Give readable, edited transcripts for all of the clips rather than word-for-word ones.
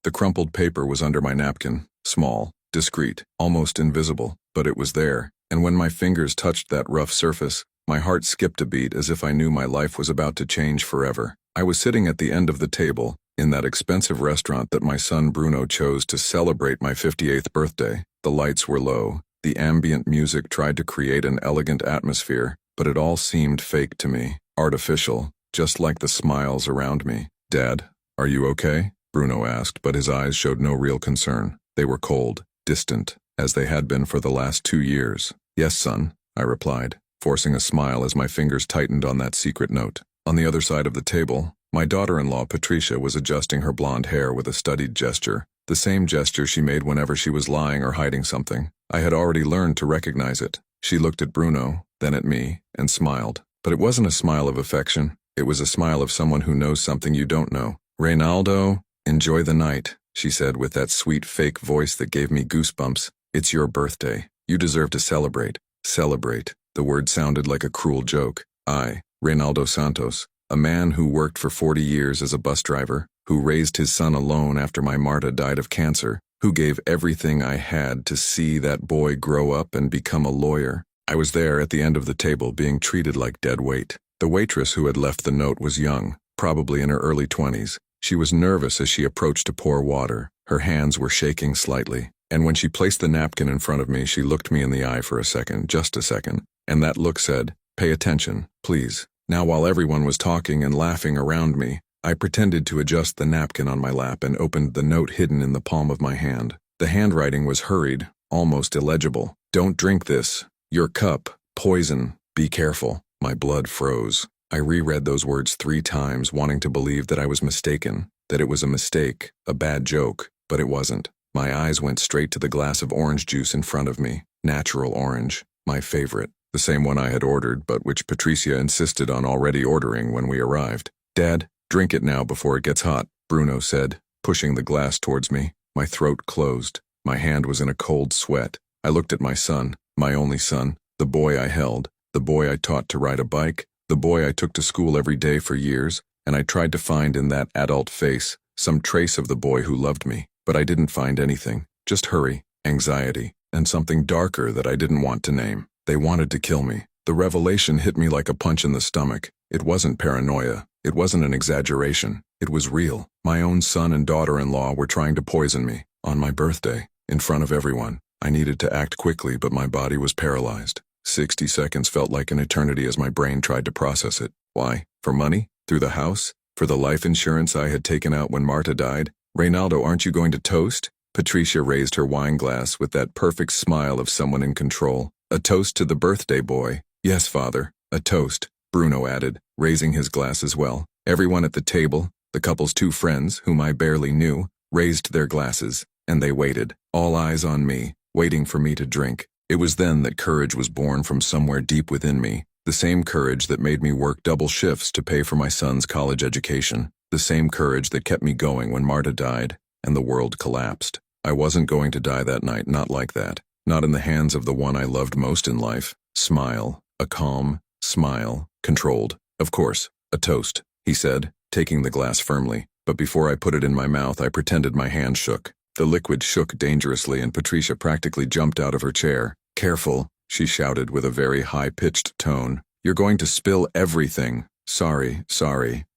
The crumpled paper was under my napkin, small, discreet, almost invisible, but it was there, and when my fingers touched that rough surface, my heart skipped a beat as if I knew my life was about to change forever. I was sitting at the end of the table, in that expensive restaurant that my son Bruno chose to celebrate my 58th birthday. The lights were low, the ambient music tried to create an elegant atmosphere, but it all seemed fake to me, artificial, just like the smiles around me. "Dad, are you okay?" Bruno asked, but his eyes showed no real concern. They were cold, distant, as they had been for the last 2 years. "Yes, son," I replied, forcing a smile as my fingers tightened on that secret note. On the other side of the table, my daughter-in-law Patricia was adjusting her blonde hair with a studied gesture, the same gesture she made whenever she was lying or hiding something. I had already learned to recognize it. She looked at Bruno, then at me, and smiled. But it wasn't a smile of affection. It was a smile of someone who knows something you don't know. "Reynaldo, enjoy the night," she said with that sweet fake voice that gave me goosebumps. "It's your birthday. You deserve to celebrate." Celebrate. The word sounded like a cruel joke. I, Reynaldo Santos, a man who worked for 40 years as a bus driver, who raised his son alone after my Marta died of cancer, who gave everything I had to see that boy grow up and become a lawyer. I was there at the end of the table being treated like dead weight. The waitress who had left the note was young, probably in her early 20s. She was nervous as she approached to pour water. Her hands were shaking slightly, and when she placed the napkin in front of me, she looked me in the eye for a second, just a second, and that look said, "Pay attention, please." Now, while everyone was talking and laughing around me, I pretended to adjust the napkin on my lap and opened the note hidden in the palm of my hand. The handwriting was hurried, almost illegible. "Don't drink this. Your cup. Poison. Be careful." My blood froze. I reread those words 3 times, wanting to believe that I was mistaken, that it was a mistake, a bad joke, but it wasn't. My eyes went straight to the glass of orange juice in front of me, natural orange, my favorite, the same one I had ordered, but which Patricia insisted on already ordering when we arrived. "Dad, drink it now before it gets hot," Bruno said, pushing the glass towards me. My throat closed. My hand was in a cold sweat. I looked at my son, my only son, the boy I held, the boy I taught to ride a bike, the boy I took to school every day for years, and I tried to find in that adult face some trace of the boy who loved me, but I didn't find anything, just hurry, anxiety, and something darker that I didn't want to name. They wanted to kill me. The revelation hit me like a punch in the stomach. It wasn't paranoia. It wasn't an exaggeration. It was real. My own son and daughter-in-law were trying to poison me, on my birthday, in front of everyone. I needed to act quickly, but my body was paralyzed. 60 seconds felt like an eternity as my brain tried to process it. Why? For money? Through the house? For the life insurance I had taken out when Marta died? "Reynaldo, aren't you going to toast?" Patricia raised her wine glass with that perfect smile of someone in control. "A toast to the birthday boy." "Yes, father, a toast," Bruno added, raising his glass as well. Everyone at the table, the couple's 2 friends, whom I barely knew, raised their glasses, and they waited, all eyes on me, waiting for me to drink. It was then that courage was born from somewhere deep within me, the same courage that made me work double shifts to pay for my son's college education, the same courage that kept me going when Marta died and the world collapsed. I wasn't going to die that night, not like that, not in the hands of the one I loved most in life. Smile, a calm smile, controlled. "Of course, a toast," he said, taking the glass firmly, but before I put it in my mouth, I pretended my hand shook. The liquid shook dangerously and Patricia practically jumped out of her chair. "Careful," she shouted with a very high-pitched tone. "You're going to spill everything." Sorry,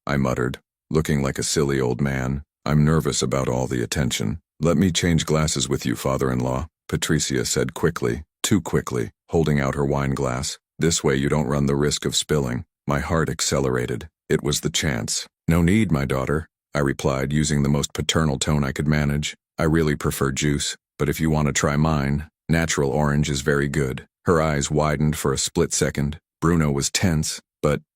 I muttered, looking like a silly old man. "I'm nervous about all the attention." "Let me change glasses with you, father-in-law," Patricia said quickly, too quickly, holding out her wine glass. "This way you don't run the risk of spilling." My heart accelerated. It was the chance. "No need, my daughter," I replied, using the most paternal tone I could manage. "I really prefer juice, but if you want to try mine, natural orange is very good." Her eyes widened for a split second. Bruno was tense,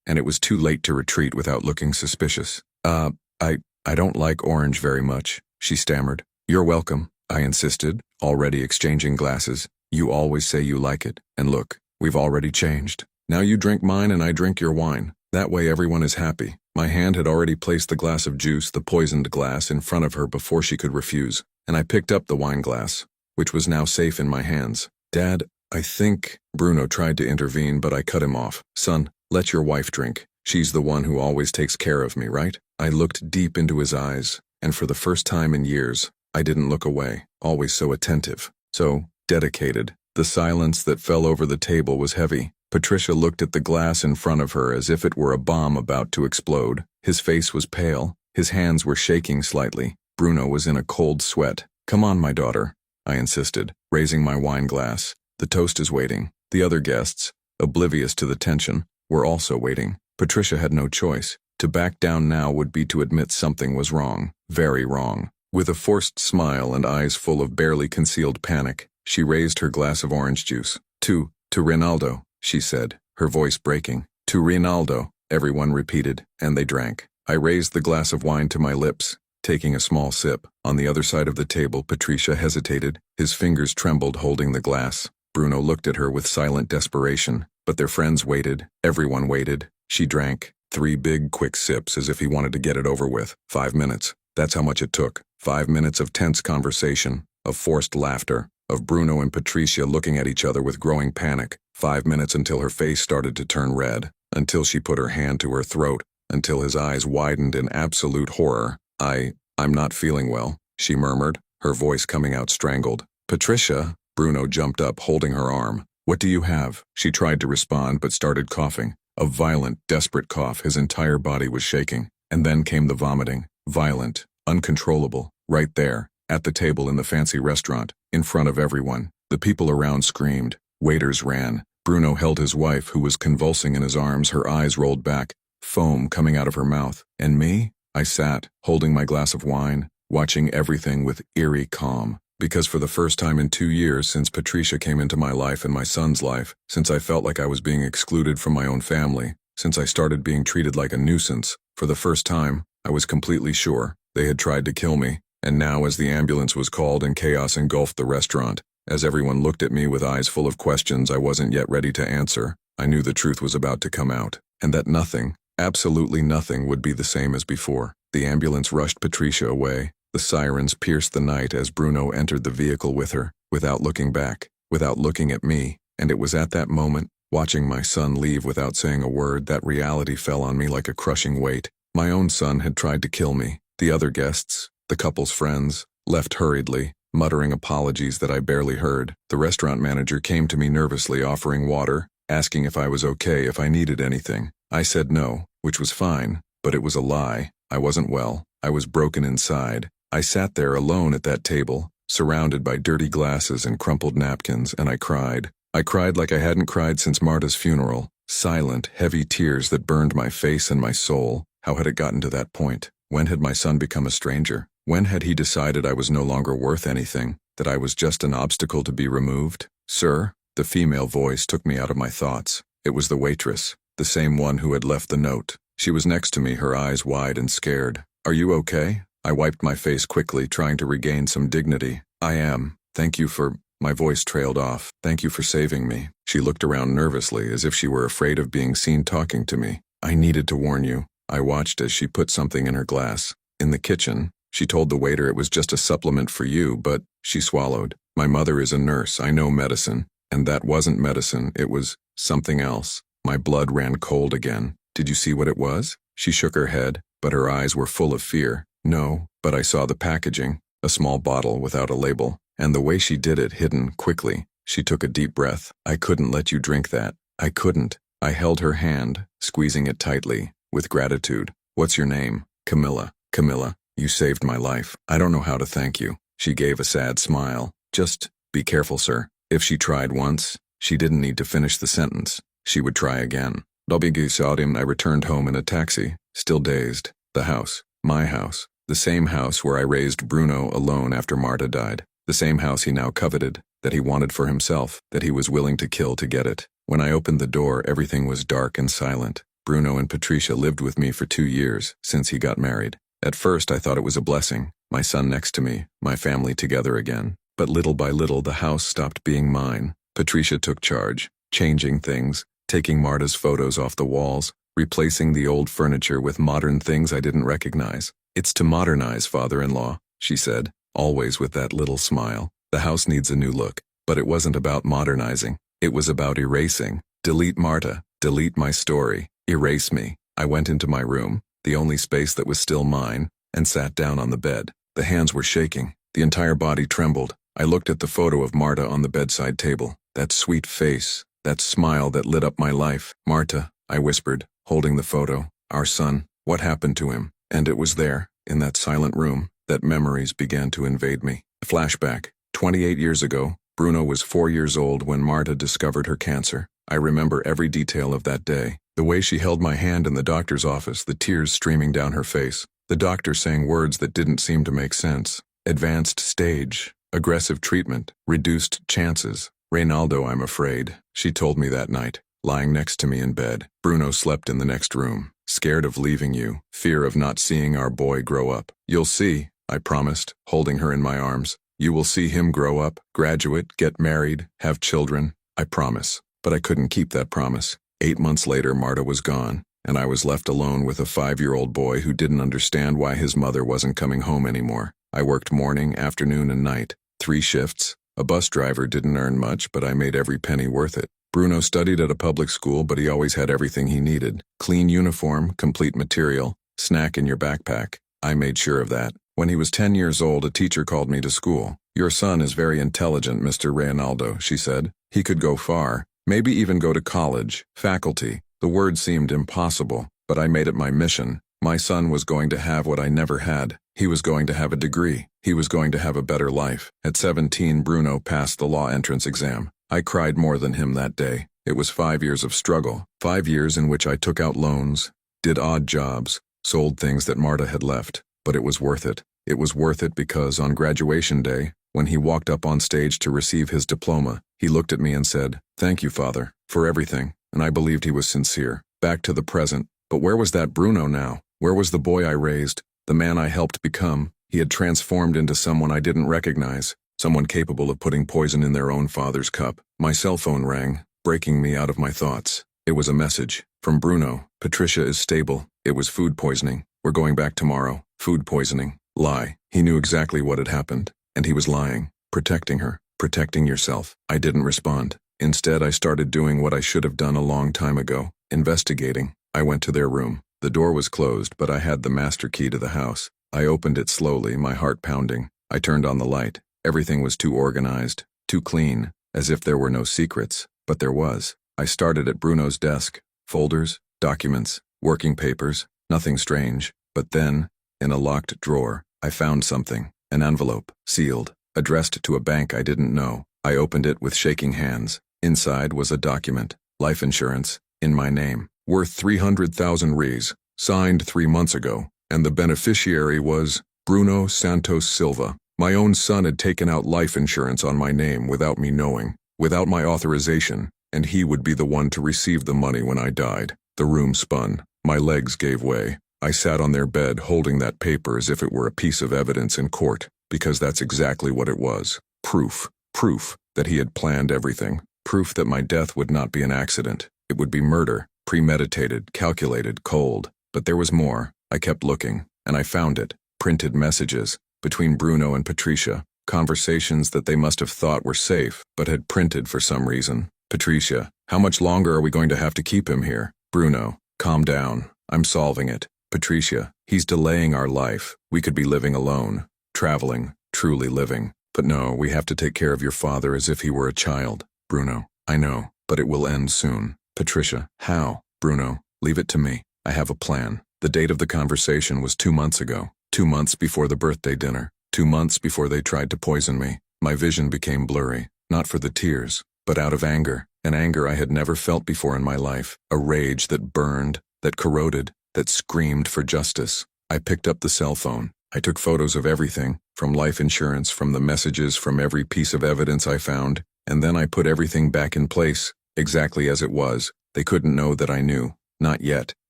and it was too late to retreat without looking suspicious. I don't like orange very much," she stammered. "You're welcome," I insisted, already exchanging glasses. "You always say you like it, and look, we've already changed. Now you drink mine and I drink your wine. That way everyone is happy." My hand had already placed the glass of juice, the poisoned glass, in front of her before she could refuse, and I picked up the wine glass, which was now safe in my hands. "Dad, I think—" Bruno tried to intervene, but I cut him off. "Son, let your wife drink. She's the one who always takes care of me, right?" I looked deep into his eyes. and for the first time in years, I didn't look away, always so attentive, so dedicated. The silence that fell over the table was heavy. Patricia looked at the glass in front of her as if it were a bomb about to explode. His face was pale. His hands were shaking slightly. Bruno was in a cold sweat. "Come on, my daughter," I insisted, raising my wine glass. "The toast is waiting." The other guests, oblivious to the tension, were also waiting. Patricia had no choice. To back down now would be to admit something was wrong, very wrong. With a forced smile and eyes full of barely concealed panic, she raised her glass of orange juice. To Rinaldo," she said, her voice breaking. "To Rinaldo," everyone repeated, and they drank. I raised the glass of wine to my lips, taking a small sip. On the other side of the table, Patricia hesitated. His fingers trembled holding the glass. Bruno looked at her with silent desperation, but their friends waited. Everyone waited. She drank 3 big, quick sips as if he wanted to get it over with. 5 minutes. That's how much it took. 5 minutes of tense conversation, of forced laughter, of Bruno and Patricia looking at each other with growing panic. 5 minutes until her face started to turn red, until she put her hand to her throat, until his eyes widened in absolute horror. I'm not feeling well," she murmured, her voice coming out strangled. "Patricia," Bruno jumped up, holding her arm. "What do you have?" She tried to respond but started coughing. A violent, desperate cough. His entire body was shaking. And then came the vomiting. Violent, uncontrollable, right there, at the table in the fancy restaurant, in front of everyone. The people around screamed. Waiters ran. Bruno held his wife, who was convulsing in his arms, her eyes rolled back, foam coming out of her mouth. And me? I sat, holding my glass of wine, watching everything with eerie calm. Because for the first time in 2 years since Patricia came into my life and my son's life, since I felt like I was being excluded from my own family, since I started being treated like a nuisance, for the first time, I was completely sure they had tried to kill me. And now, as the ambulance was called and chaos engulfed the restaurant, as everyone looked at me with eyes full of questions I wasn't yet ready to answer, I knew the truth was about to come out, and that nothing, absolutely nothing, would be the same as before. The ambulance rushed Patricia away. The sirens pierced the night as Bruno entered the vehicle with her, without looking back, without looking at me, and it was at that moment, watching my son leave without saying a word, that reality fell on me like a crushing weight. My own son had tried to kill me. The other guests, the couple's friends, left hurriedly, muttering apologies that I barely heard. The restaurant manager came to me nervously, offering water, asking if I was okay, if I needed anything. I said no, which was fine, but it was a lie. I wasn't well. I was broken inside. I sat there alone at that table, surrounded by dirty glasses and crumpled napkins, and I cried. I cried like I hadn't cried since Marta's funeral. Silent, heavy tears that burned my face and my soul. How had it gotten to that point? When had my son become a stranger? When had he decided I was no longer worth anything, that I was just an obstacle to be removed? "Sir," the female voice took me out of my thoughts. It was the waitress, the same one who had left the note. She was next to me, her eyes wide and scared. "Are you okay?" I wiped my face quickly, trying to regain some dignity. "I am. Thank you for—" My voice trailed off. "Thank you for saving me." She looked around nervously, as if she were afraid of being seen talking to me. "I needed to warn you." I watched as she put something in her glass. "In the kitchen." She told the waiter it was just a supplement for you, but she swallowed. "My mother is a nurse. I know medicine. And that wasn't medicine. It was something else." My blood ran cold again. "Did you see what it was?" She shook her head, but her eyes were full of fear. "No, but I saw the packaging. A small bottle without a label. And the way she did it, hidden, quickly." She took a deep breath. "I couldn't let you drink that. I couldn't." I held her hand, squeezing it tightly, with gratitude. "What's your name?" "Camilla." "Camilla, you saved my life. I don't know how to thank you." She gave a sad smile. "Just be careful, sir." If she tried once, she didn't need to finish the sentence. She would try again. I returned home in a taxi, still dazed. The house. My house. The same house where I raised Bruno alone after Marta died. The same house he now coveted, that he wanted for himself, that he was willing to kill to get it. When I opened the door, everything was dark and silent. Bruno and Patricia lived with me for 2 years, since he got married. At first I thought it was a blessing. My son next to me, my family together again. But little by little the house stopped being mine. Patricia took charge, changing things, taking Marta's photos off the walls, replacing the old furniture with modern things I didn't recognize. "It's to modernize, father-in-law," she said, always with that little smile. "The house needs a new look." But it wasn't about modernizing. It was about erasing. Delete Marta, delete my story, erase me. I went into my room, the only space that was still mine, and sat down on the bed. The hands were shaking. The entire body trembled. I looked at the photo of Marta on the bedside table. That sweet face, that smile that lit up my life. "Marta," I whispered, holding the photo. "Our son, what happened to him?" And it was there, in that silent room, that memories began to invade me. Flashback. 28 years ago, Bruno was 4 years old when Marta discovered her cancer. I remember every detail of that day. The way she held my hand in the doctor's office, the tears streaming down her face. The doctor saying words that didn't seem to make sense. Advanced stage, aggressive treatment, reduced chances. "Reynaldo, I'm afraid," she told me that night, lying next to me in bed. "Bruno slept in the next room, scared of leaving you, fear of not seeing our boy grow up." "You'll see," I promised, holding her in my arms. "You will see him grow up, graduate, get married, have children. I promise." But I couldn't keep that promise. 8 months later, Marta was gone, and I was left alone with a 5-year-old boy who didn't understand why his mother wasn't coming home anymore. I worked morning, afternoon, and night. 3 shifts. A bus driver didn't earn much, but I made every penny worth it. Bruno studied at a public school, but he always had everything he needed. Clean uniform, complete material, snack in your backpack. I made sure of that. When he was 10 years old, a teacher called me to school. "Your son is very intelligent, Mr. Reynaldo," she said. "He could go far, maybe even go to college, faculty." The word seemed impossible, but I made it my mission. My son was going to have what I never had. He was going to have a degree. He was going to have a better life. At 17, Bruno passed the law entrance exam. I cried more than him that day. It was 5 years of struggle, 5 years in which I took out loans, did odd jobs, sold things that Marta had left. But it was worth it. It was worth it because on graduation day, when he walked up on stage to receive his diploma, he looked at me and said, "Thank you, Father, for everything," and I believed he was sincere. Back to the present. But where was that Bruno now? Where was the boy I raised, the man I helped become? He had transformed into someone I didn't recognize, someone capable of putting poison in their own father's cup. My cell phone rang, breaking me out of my thoughts. It was a message from Bruno. "Patricia is stable. It was food poisoning. We're going back tomorrow." Food poisoning. Lie. He knew exactly what had happened, and he was lying. Protecting her. Protecting yourself. I didn't respond. Instead, I started doing what I should have done a long time ago. Investigating. I went to their room. The door was closed, but I had the master key to the house. I opened it slowly, my heart pounding. I turned on the light. Everything was too organized, too clean, as if there were no secrets. But there was. I started at Bruno's desk. Folders, documents, working papers, nothing strange. But then, in a locked drawer, I found something. An envelope, sealed, addressed to a bank I didn't know. I opened it with shaking hands. Inside was a document. Life insurance, in my name, worth 300,000 reais, signed 3 months ago, and the beneficiary was Bruno Santos Silva. My own son had taken out life insurance on my name without me knowing, without my authorization, and he would be the one to receive the money when I died. The room spun. My legs gave way. I sat on their bed holding that paper as if it were a piece of evidence in court, because that's exactly what it was. Proof. Proof that he had planned everything. Proof that my death would not be an accident. It would be murder. Premeditated, calculated, cold. But there was more. I kept looking, and I found it. Printed messages between Bruno and Patricia. Conversations that they must have thought were safe, but had printed for some reason. "Patricia, how much longer are we going to have to keep him here?" "Bruno, calm down. I'm solving it." "Patricia, he's delaying our life. We could be living alone, traveling, truly living. But no, we have to take care of your father as if he were a child." "Bruno, I know, but it will end soon." "Patricia, how?" "Bruno, leave it to me. I have a plan." The date of the conversation was 2 months ago. 2 months before the birthday dinner. 2 months before they tried to poison me. My vision became blurry, not for the tears, but out of anger. An anger I had never felt before in my life. A rage that burned, that corroded, that screamed for justice. I picked up the cell phone. I took photos of everything, from life insurance, from the messages, from every piece of evidence I found, and then I put everything back in place, exactly as it was. They couldn't know that I knew. Not yet,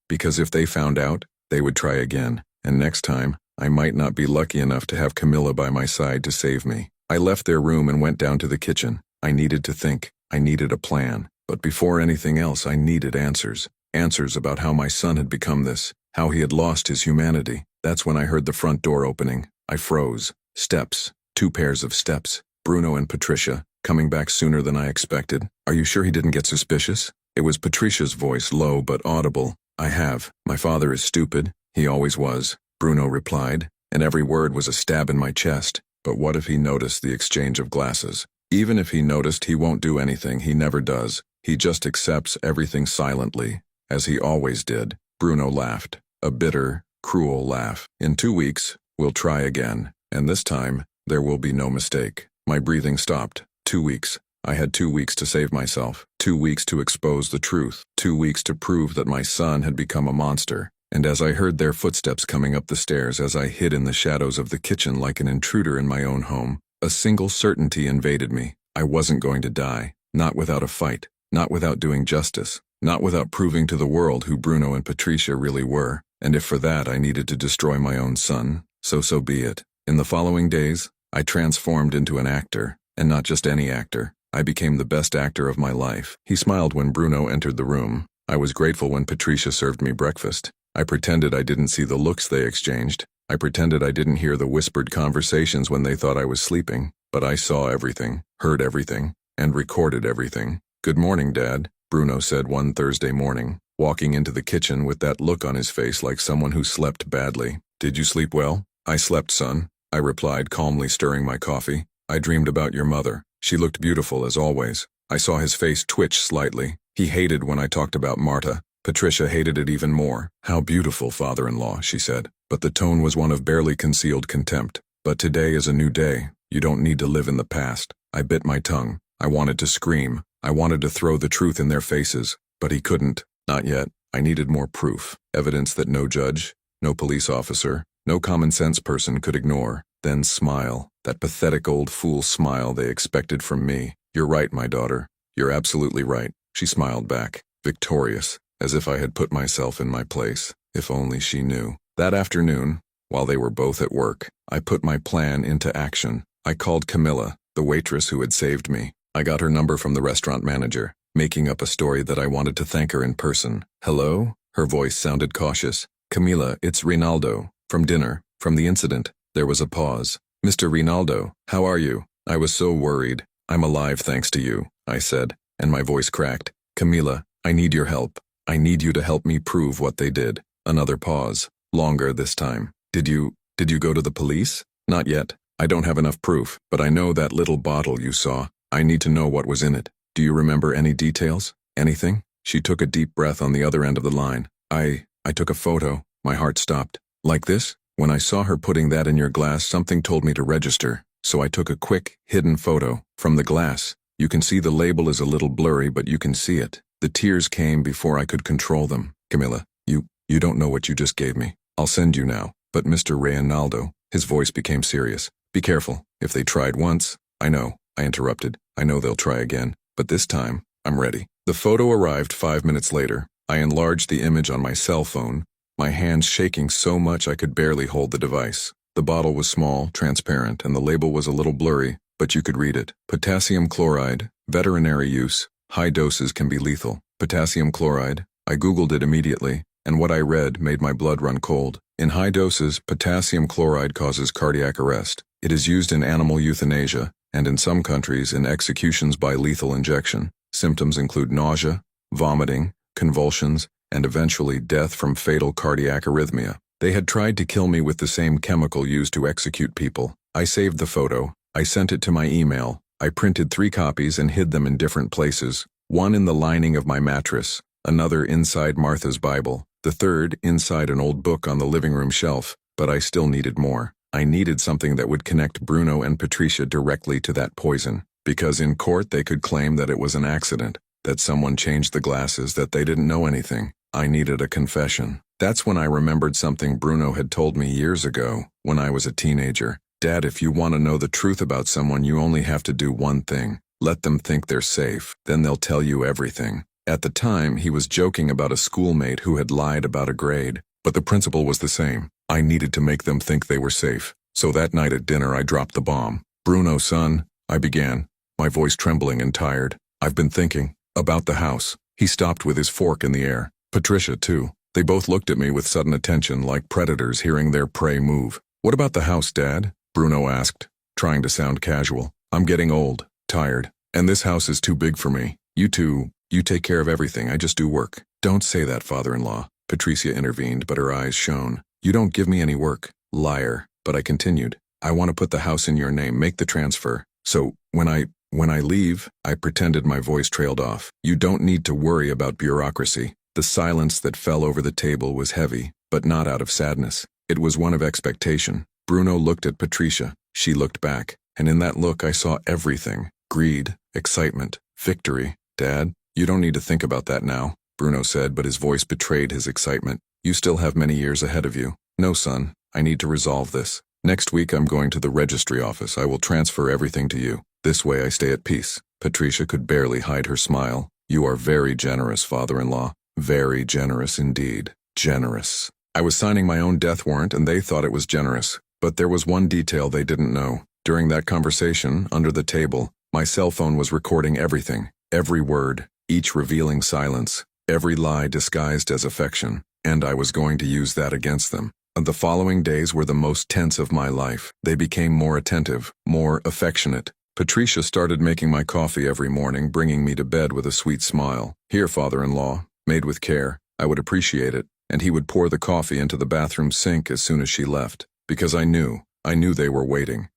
because if they found out, they would try again, and next time, I might not be lucky enough to have Camilla by my side to save me. I left their room and went down to the kitchen. I needed to think. I needed a plan. But before anything else, I needed answers. Answers about how my son had become this, how he had lost his humanity. That's when I heard the front door opening. I froze. Steps. 2 pairs of steps. Bruno and Patricia, coming back sooner than I expected. "Are you sure he didn't get suspicious?" It was Patricia's voice, low but audible. "I have. My father is stupid. He always was. Bruno replied, and every word was a stab in my chest. But what if he noticed the exchange of glasses? Even if he noticed, he won't do anything. He never does. He just accepts everything silently, as he always did. Bruno laughed, a bitter, cruel laugh. In 2 weeks, we'll try again, and this time, there will be no mistake. My breathing stopped. 2 weeks. I had 2 weeks to save myself. 2 weeks to expose the truth. 2 weeks to prove that my son had become a monster. And as I heard their footsteps coming up the stairs, as I hid in the shadows of the kitchen like an intruder in my own home, a single certainty invaded me. I wasn't going to die. Not without a fight. Not without doing justice. Not without proving to the world who Bruno and Patricia really were. And if for that I needed to destroy my own son, so be it. In the following days, I transformed into an actor. And not just any actor. I became the best actor of my life. He smiled when Bruno entered the room. I was grateful when Patricia served me breakfast. I pretended I didn't see the looks they exchanged. I pretended I didn't hear the whispered conversations when they thought I was sleeping. But I saw everything, heard everything, and recorded everything. "Good morning, Dad," Bruno said one Thursday morning, walking into the kitchen with that look on his face like someone who slept badly. "Did you sleep well?" "I slept, son," I replied, calmly stirring my coffee. "I dreamed about your mother. She looked beautiful as always." I saw his face twitch slightly. He hated when I talked about Marta. Patricia hated it even more. "How beautiful, father-in-law," she said, but the tone was one of barely concealed contempt. "But today is a new day. You don't need to live in the past." I bit my tongue. I wanted to scream. I wanted to throw the truth in their faces, but he couldn't. Not yet. I needed more proof. Evidence that no judge, no police officer, no common-sense person could ignore. Then smile. That pathetic old fool smile they expected from me. "You're right, my daughter. You're absolutely right." She smiled back, victorious, as if I had put myself in my place. If only she knew. That afternoon, while they were both at work, I put my plan into action. I called Camilla, the waitress who had saved me. I got her number from the restaurant manager, making up a story that I wanted to thank her in person. "Hello?" Her voice sounded cautious. "Camila, it's Rinaldo. From dinner. From the incident." There was a pause. "Mr. Rinaldo, how are you?" I was so worried. "I'm alive thanks to you," I said, and my voice cracked. "Camila, I need your help. I need you to help me prove what they did." Another pause. Longer this time. Did you go to the police?" "Not yet. I don't have enough proof, but I know that little bottle you saw. I need to know what was in it. Do you remember any details? Anything?" She took a deep breath on the other end of the line. I took a photo." My heart stopped. "Like this?" "When I saw her putting that in your glass, something told me to register. So I took a quick, hidden photo. From the glass. You can see the label is a little blurry, but you can see it. The tears came before I could control them." "Camilla, you don't know what you just gave me. I'll send you now." "But Mr. Reynaldo," his voice became serious. "Be careful. If they tried once—" "I know," I interrupted. "I know they'll try again. But this time, I'm ready." The photo arrived 5 minutes later. I enlarged the image on my cell phone, my hands shaking so much I could barely hold the device. The bottle was small, transparent, and the label was a little blurry, but you could read it. "Potassium chloride, veterinary use. High doses can be lethal." Potassium chloride. I Googled it immediately, and what I read made my blood run cold. In high doses, potassium chloride causes cardiac arrest. It is used in animal euthanasia, and in some countries in executions by lethal injection. Symptoms include nausea, vomiting, convulsions, and eventually death from fatal cardiac arrhythmia. They had tried to kill me with the same chemical used to execute people. I saved the photo. I sent it to my email. I printed 3 copies and hid them in different places. One in the lining of my mattress, another inside Martha's Bible, the third inside an old book on the living room shelf. But I still needed more. I needed something that would connect Bruno and Patricia directly to that poison. Because in court they could claim that it was an accident, that someone changed the glasses, that they didn't know anything. I needed a confession. That's when I remembered something Bruno had told me years ago, when I was a teenager. "Dad, if you want to know the truth about someone, you only have to do one thing. Let them think they're safe. Then they'll tell you everything." At the time, he was joking about a schoolmate who had lied about a grade, but the principle was the same. I needed to make them think they were safe. So that night at dinner, I dropped the bomb. "Bruno, son," I began, my voice trembling and tired. "I've been thinking about the house." He stopped with his fork in the air. Patricia, too. They both looked at me with sudden attention, like predators hearing their prey move. "What about the house, Dad?" Bruno asked, trying to sound casual. "I'm getting old, tired, and this house is too big for me. You take care of everything, I just do work." "Don't say that, father-in-law," Patricia intervened, but her eyes shone. You don't give me any work. Liar. But I continued. I want to put the house in your name, make the transfer. So, when I leave, I pretended my voice trailed off. You don't need to worry about bureaucracy. The silence that fell over the table was heavy, but not out of sadness. It was one of expectation. Bruno looked at Patricia. She looked back, and in that look I saw everything. Greed, excitement, victory. Dad, you don't need to think about that now, Bruno said, but his voice betrayed his excitement. You still have many years ahead of you. No, son, I need to resolve this. Next week I'm going to the registry office. I will transfer everything to you. This way I stay at peace. Patricia could barely hide her smile. You are very generous, father-in-law. Very generous indeed. Generous. I was signing my own death warrant and they thought it was generous. But there was one detail they didn't know. During that conversation, under the table, my cell phone was recording everything. Every word, each revealing silence, every lie disguised as affection. And I was going to use that against them. The following days were the most tense of my life. They became more attentive, more affectionate. Patricia started making my coffee every morning, bringing me to bed with a sweet smile. Here, father-in-law, made with care. I would appreciate it. And he would pour the coffee into the bathroom sink as soon as she left. Because I knew they were waiting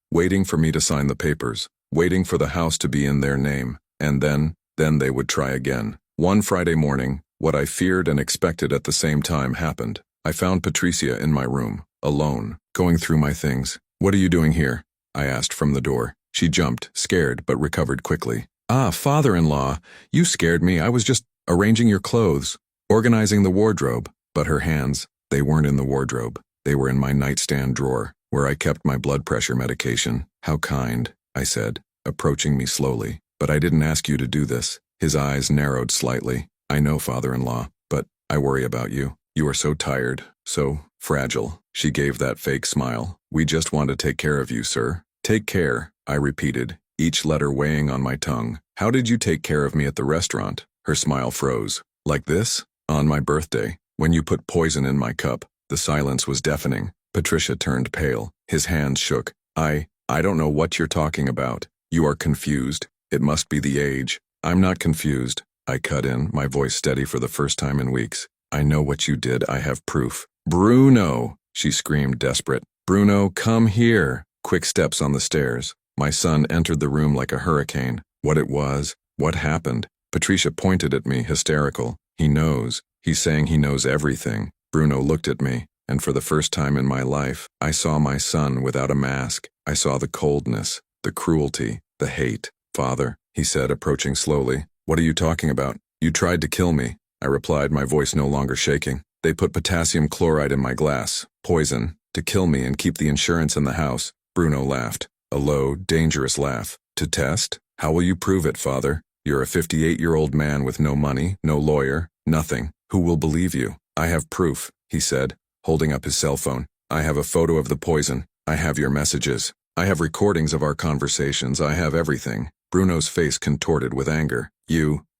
for me to sign the papers, waiting for the house to be in their name. And then they would try again. One Friday morning, what I feared and expected at the same time happened. I found Patricia in my room, alone, going through my things. What are you doing here? I asked from the door. She jumped, scared, but recovered quickly. Ah, father-in-law, you scared me. I was just arranging your clothes, organizing the wardrobe. But her hands, they weren't in the wardrobe. They were in my nightstand drawer, where I kept my blood pressure medication. How kind, I said, approaching me slowly. But I didn't ask you to do this. His eyes narrowed slightly. I know, father-in-law, but I worry about you. You are so tired, so fragile. She gave that fake smile. We just want to take care of you, sir. Take care, I repeated, each letter weighing on my tongue. How did you take care of me at the restaurant? Her smile froze. Like this? On my birthday, when you put poison in my cup. The silence was deafening. Patricia turned pale. His hands shook. I don't know what you're talking about. You are confused. It must be the age. I'm not confused. I cut in, my voice steady for the first time in weeks. I know what you did. I have proof. Bruno, she screamed, desperate. Bruno, come here. Quick steps on the stairs. My son entered the room like a hurricane. What it was? What happened? Patricia pointed at me, hysterical. He knows. He's saying he knows everything. Bruno looked at me, and for the first time in my life, I saw my son without a mask. I saw the coldness, the cruelty, the hate. Father, he said, approaching slowly. What are you talking about? You tried to kill me, I replied, my voice no longer shaking. They put potassium chloride in my glass, poison, to kill me and keep the insurance in the house. Bruno laughed, a low, dangerous laugh. To test? How will you prove it, father? You're a 58-year-old man with no money, no lawyer, nothing. Who will believe you? I have proof, he said, holding up his cell phone. I have a photo of the poison. I have your messages. I have recordings of our conversations. I have everything. Bruno's face contorted with anger.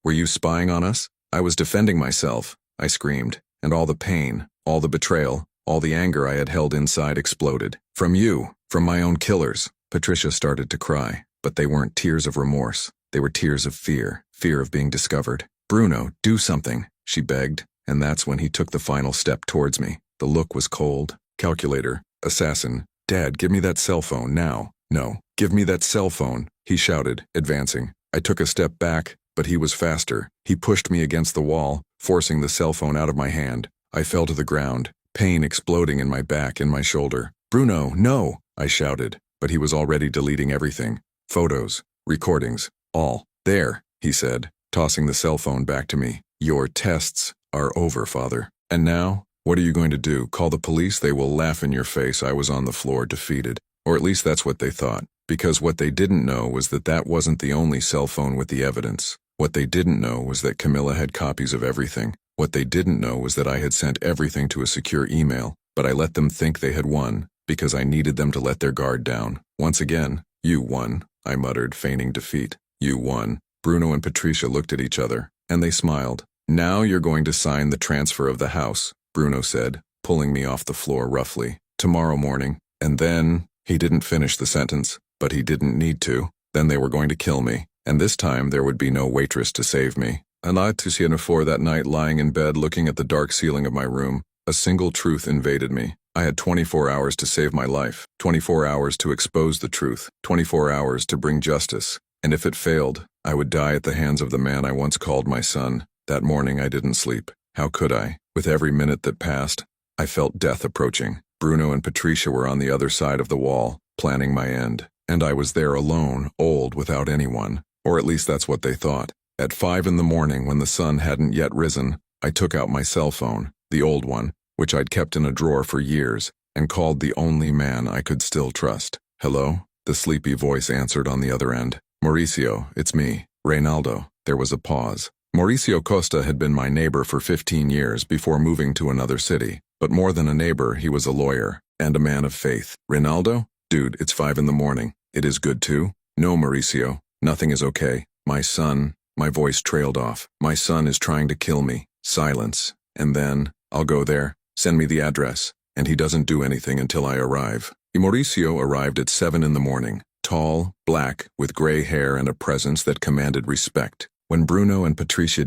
Were you spying on us? I was defending myself, I screamed, and all the pain, all the betrayal, all the anger I had held inside exploded. From you, from my own killers. Patricia started to cry, but they weren't tears of remorse. They were tears of fear of being discovered. Bruno, do something, she begged, and that's when he took the final step towards me. The look was cold. Calculator, assassin. Dad, give me that cell phone now. No, give me that cell phone, he shouted, advancing. I took a step back, but he was faster. He pushed me against the wall, forcing the cell phone out of my hand. I fell to the ground, pain exploding in my back and my shoulder. Bruno, no, I shouted, but he was already deleting everything. Photos, recordings, all. There, he said, tossing the cell phone back to me. Your tests are over, father. And now, what are you going to do? Call the police? They will laugh in your face. I was on the floor, defeated. Or at least that's what they thought. Because what they didn't know was that wasn't the only cell phone with the evidence. What they didn't know was that Camilla had copies of everything. What they didn't know was that I had sent everything to a secure email, but I let them think they had won, because I needed them to let their guard down. Once again, you won, I muttered, feigning defeat. You won. Bruno and Patricia looked at each other, and they smiled. Now you're going to sign the transfer of the house, Bruno said, pulling me off the floor roughly. Tomorrow morning. And then, he didn't finish the sentence, but he didn't need to. Then they were going to kill me. And this time there would be no waitress to save me. And I to see for that night lying in bed looking at the dark ceiling of my room, a single truth invaded me. I had 24 hours to save my life, 24 hours to expose the truth, 24 hours to bring justice. And if it failed, I would die at the hands of the man I once called my son. That morning I didn't sleep. How could I? With every minute that passed, I felt death approaching. Bruno and Patricia were on the other side of the wall, planning my end. And I was there alone, old, without anyone. Or at least that's what they thought. At 5 in the morning, when the sun hadn't yet risen, I took out my cell phone, the old one, which I'd kept in a drawer for years, and called the only man I could still trust. "Hello?" The sleepy voice answered on the other end. "Mauricio, it's me, Reynaldo." There was a pause. Mauricio Costa had been my neighbor for 15 years before moving to another city. But more than a neighbor, he was a lawyer, and a man of faith. "Reynaldo? Dude, it's 5 in the morning. It is good too?" "No, Mauricio. Nothing is okay. My son..." My voice trailed off. "My son is trying to kill me." Silence. "And then, I'll go there. Send me the address." "And he doesn't do anything until I arrive." Mauricio arrived at 7 in the morning. Tall, black, with gray hair and a presence that commanded respect. When Bruno and Patricia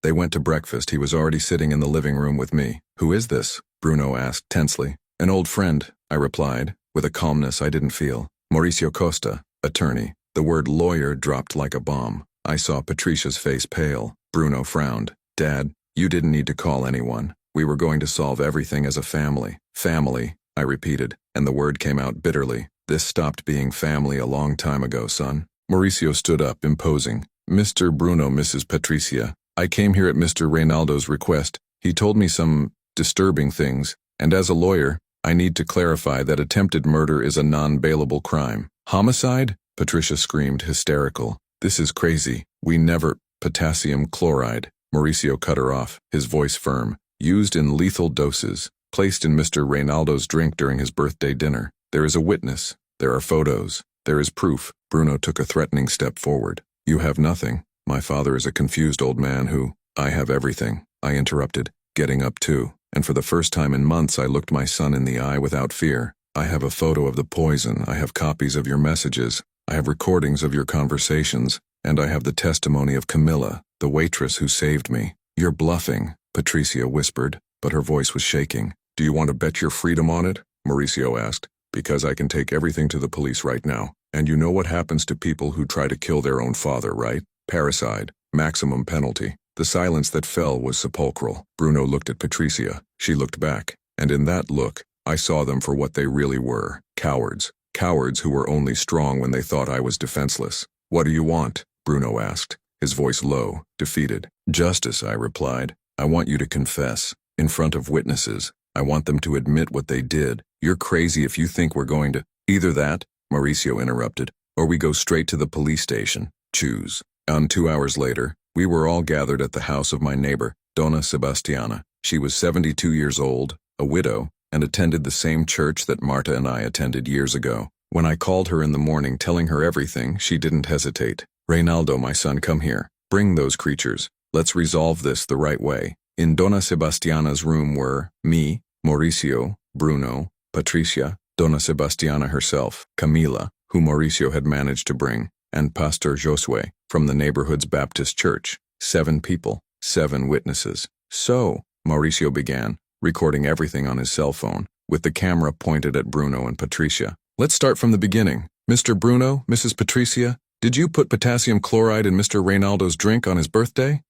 they went to breakfast, he was already sitting in the living room with me. "Who is this?" Bruno asked tensely. "An old friend," I replied, with a calmness I didn't feel. "Mauricio Costa, attorney." The word lawyer dropped like a bomb. I saw Patricia's face pale. Bruno frowned. "Dad, you didn't need to call anyone. We were going to solve everything as a family." "Family," I repeated, and the word came out bitterly. "This stopped being family a long time ago, son." Mauricio stood up, imposing. "Mr. Bruno, Mrs. Patricia, I came here at Mr. Reynaldo's request. He told me some disturbing things, and as a lawyer, I need to clarify that attempted murder is a non-bailable crime." "Homicide?" Patricia screamed, hysterical. "This is crazy. We never..." "Potassium chloride." Mauricio cut her off, his voice firm. "Used in lethal doses. Placed in Mr. Reynaldo's drink during his birthday dinner. There is a witness. There are photos. There is proof." Bruno took a threatening step forward. "You have nothing. My father is a confused old man who..." "I have everything," I interrupted, getting up too. And for the first time in months I looked my son in the eye without fear. "I have a photo of the poison. I have copies of your messages. I have recordings of your conversations. And I have the testimony of Camilla, the waitress who saved me." "You're bluffing," Patricia whispered, but her voice was shaking. "Do you want to bet your freedom on it?" Mauricio asked. "Because I can take everything to the police right now. And you know what happens to people who try to kill their own father, right? Parricide, maximum penalty." The silence that fell was sepulchral. Bruno looked at Patricia. She looked back. And in that look, I saw them for what they really were. Cowards. Cowards who were only strong when they thought I was defenseless. "What do you want?" Bruno asked, his voice low, defeated. "Justice," I replied. "I want you to confess, in front of witnesses. I want them to admit what they did. You're crazy if you think we're going to..." "Either that," Mauricio interrupted, "or we go straight to the police station. Choose." 2 hours later, we were all gathered at the house of my neighbor, Donna Sebastiana. She was 72 years old, a widow, and attended the same church that Marta and I attended years ago. When I called her in the morning telling her everything, she didn't hesitate. "Reynaldo, my son, come here. Bring those creatures. Let's resolve this the right way." In Donna Sebastiana's room were me, Mauricio, Bruno, Patricia, Donna Sebastiana herself, Camila, who Mauricio had managed to bring, and Pastor Josue, from the neighborhood's Baptist church. 7 people, 7 witnesses. "So," Mauricio began, recording everything on his cell phone, with the camera pointed at Bruno and Patricia. "Let's start from the beginning. Mr. Bruno, Mrs. Patricia, did you put potassium chloride in Mr. Reynaldo's drink on his birthday?"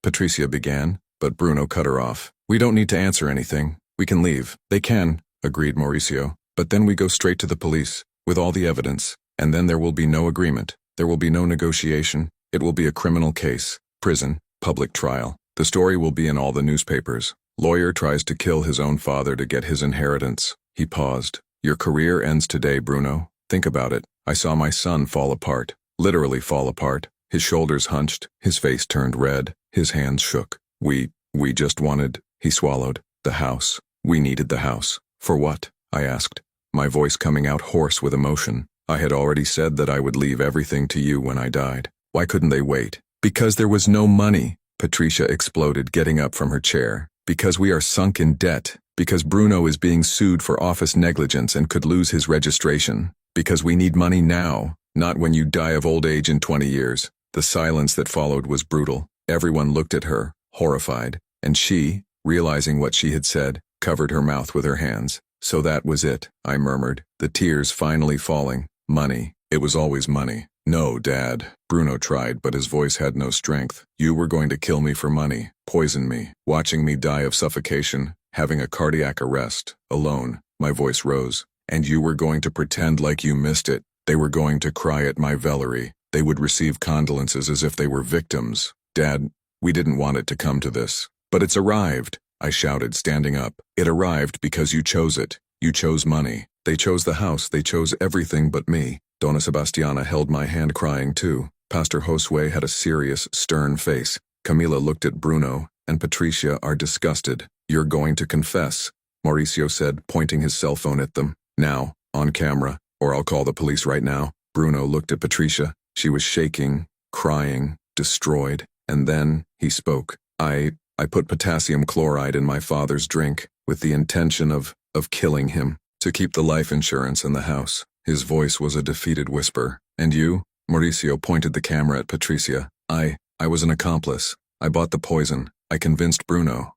Patricia began, but Bruno cut her off. "We don't need to answer anything. We can leave." "They can," agreed Mauricio. "But then we go straight to the police, with all the evidence, and then there will be no agreement. There will be no negotiation. It will be a criminal case, prison, public trial. The story will be in all the newspapers. Lawyer tries to kill his own father to get his inheritance." He paused. "Your career ends today, Bruno. Think about it. I saw my son fall apart, literally fall apart. His shoulders hunched, his face turned red, his hands shook. We just wanted..." He swallowed. "The house. We needed the house." "For what?" I asked, my voice coming out hoarse with emotion. "I had already said that I would leave everything to you when I died. Why couldn't they wait?" "Because there was no money," Patricia exploded, getting up from her chair. "Because we are sunk in debt. Because Bruno is being sued for office negligence and could lose his registration. Because we need money now, not when you die of old age in 20 years. The silence that followed was brutal. Everyone looked at her, horrified, and she, realizing what she had said, covered her mouth with her hands. So that was it, I murmured, the tears finally falling. Money. It was always money. No, Dad. Bruno tried, but his voice had no strength. You were going to kill me for money, poison me, watching me die of suffocation, having a cardiac arrest, alone. My voice rose. And you were going to pretend like you missed it. They were going to cry at my vellery. They would receive condolences as if they were victims. Dad, we didn't want it to come to this. But it's arrived, I shouted, standing up. It arrived because you chose it. You chose money. They chose the house. They chose everything but me. Donna Sebastiana held my hand, crying too. Pastor Josue had a serious, stern face. Camila looked at Bruno, and Patricia are disgusted. You're going to confess, Mauricio said, pointing his cell phone at them. Now, on camera, or I'll call the police right now. Bruno looked at Patricia. She was shaking, crying, destroyed, and then he spoke. I put potassium chloride in my father's drink with the intention of killing him, to keep the life insurance and the house. His voice was a defeated whisper. And you? Mauricio pointed the camera at Patricia. I was an accomplice. I bought the poison. I convinced Bruno.